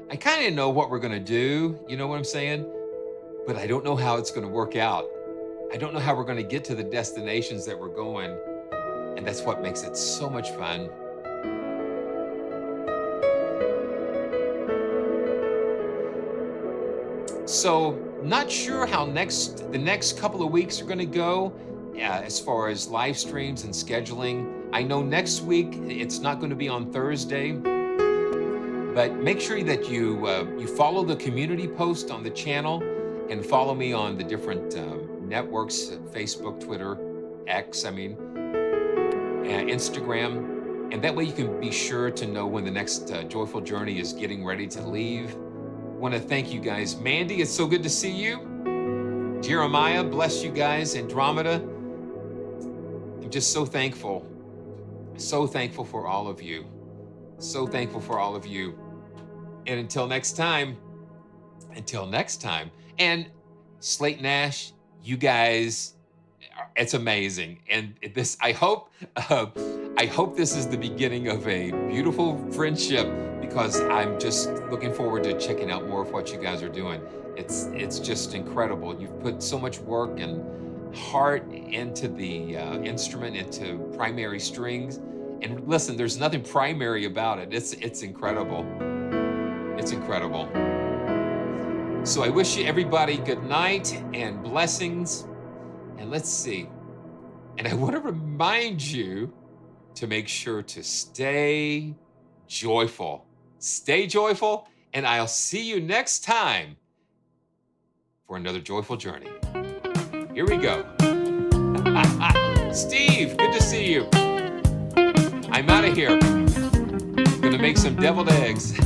I kind of know what we're gonna do, you know what I'm saying? But I don't know how it's gonna work out. I don't know how we're gonna get to the destinations that we're going. And that's what makes it so much fun. So not sure how the next couple of weeks are gonna go. As far as live streams and scheduling. I know next week it's not going to be on Thursday, but make sure that you follow the community post on the channel and follow me on the different networks, Facebook, Twitter, X, Instagram, and that way you can be sure to know when the next Joyful Journey is getting ready to leave. I want to thank you guys. Mandy, it's so good to see you. Jeremiah, bless you guys. Andromeda, I'm just so thankful for all of you. So thankful for all of you. And until next time, and Slate Ash, you guys, it's amazing. And I hope this is the beginning of a beautiful friendship, because I'm just looking forward to checking out more of what you guys are doing. It's just incredible. You've put so much work and heart into the instrument, into primary strings. And listen, there's nothing primary about it. It's incredible. It's incredible. So I wish you everybody good night and blessings. And let's see. And I want to remind you to make sure to stay joyful. Stay joyful, and I'll see you next time for another joyful journey. Here we go. Steve, good to see you. I'm out of here. Gonna make some deviled eggs.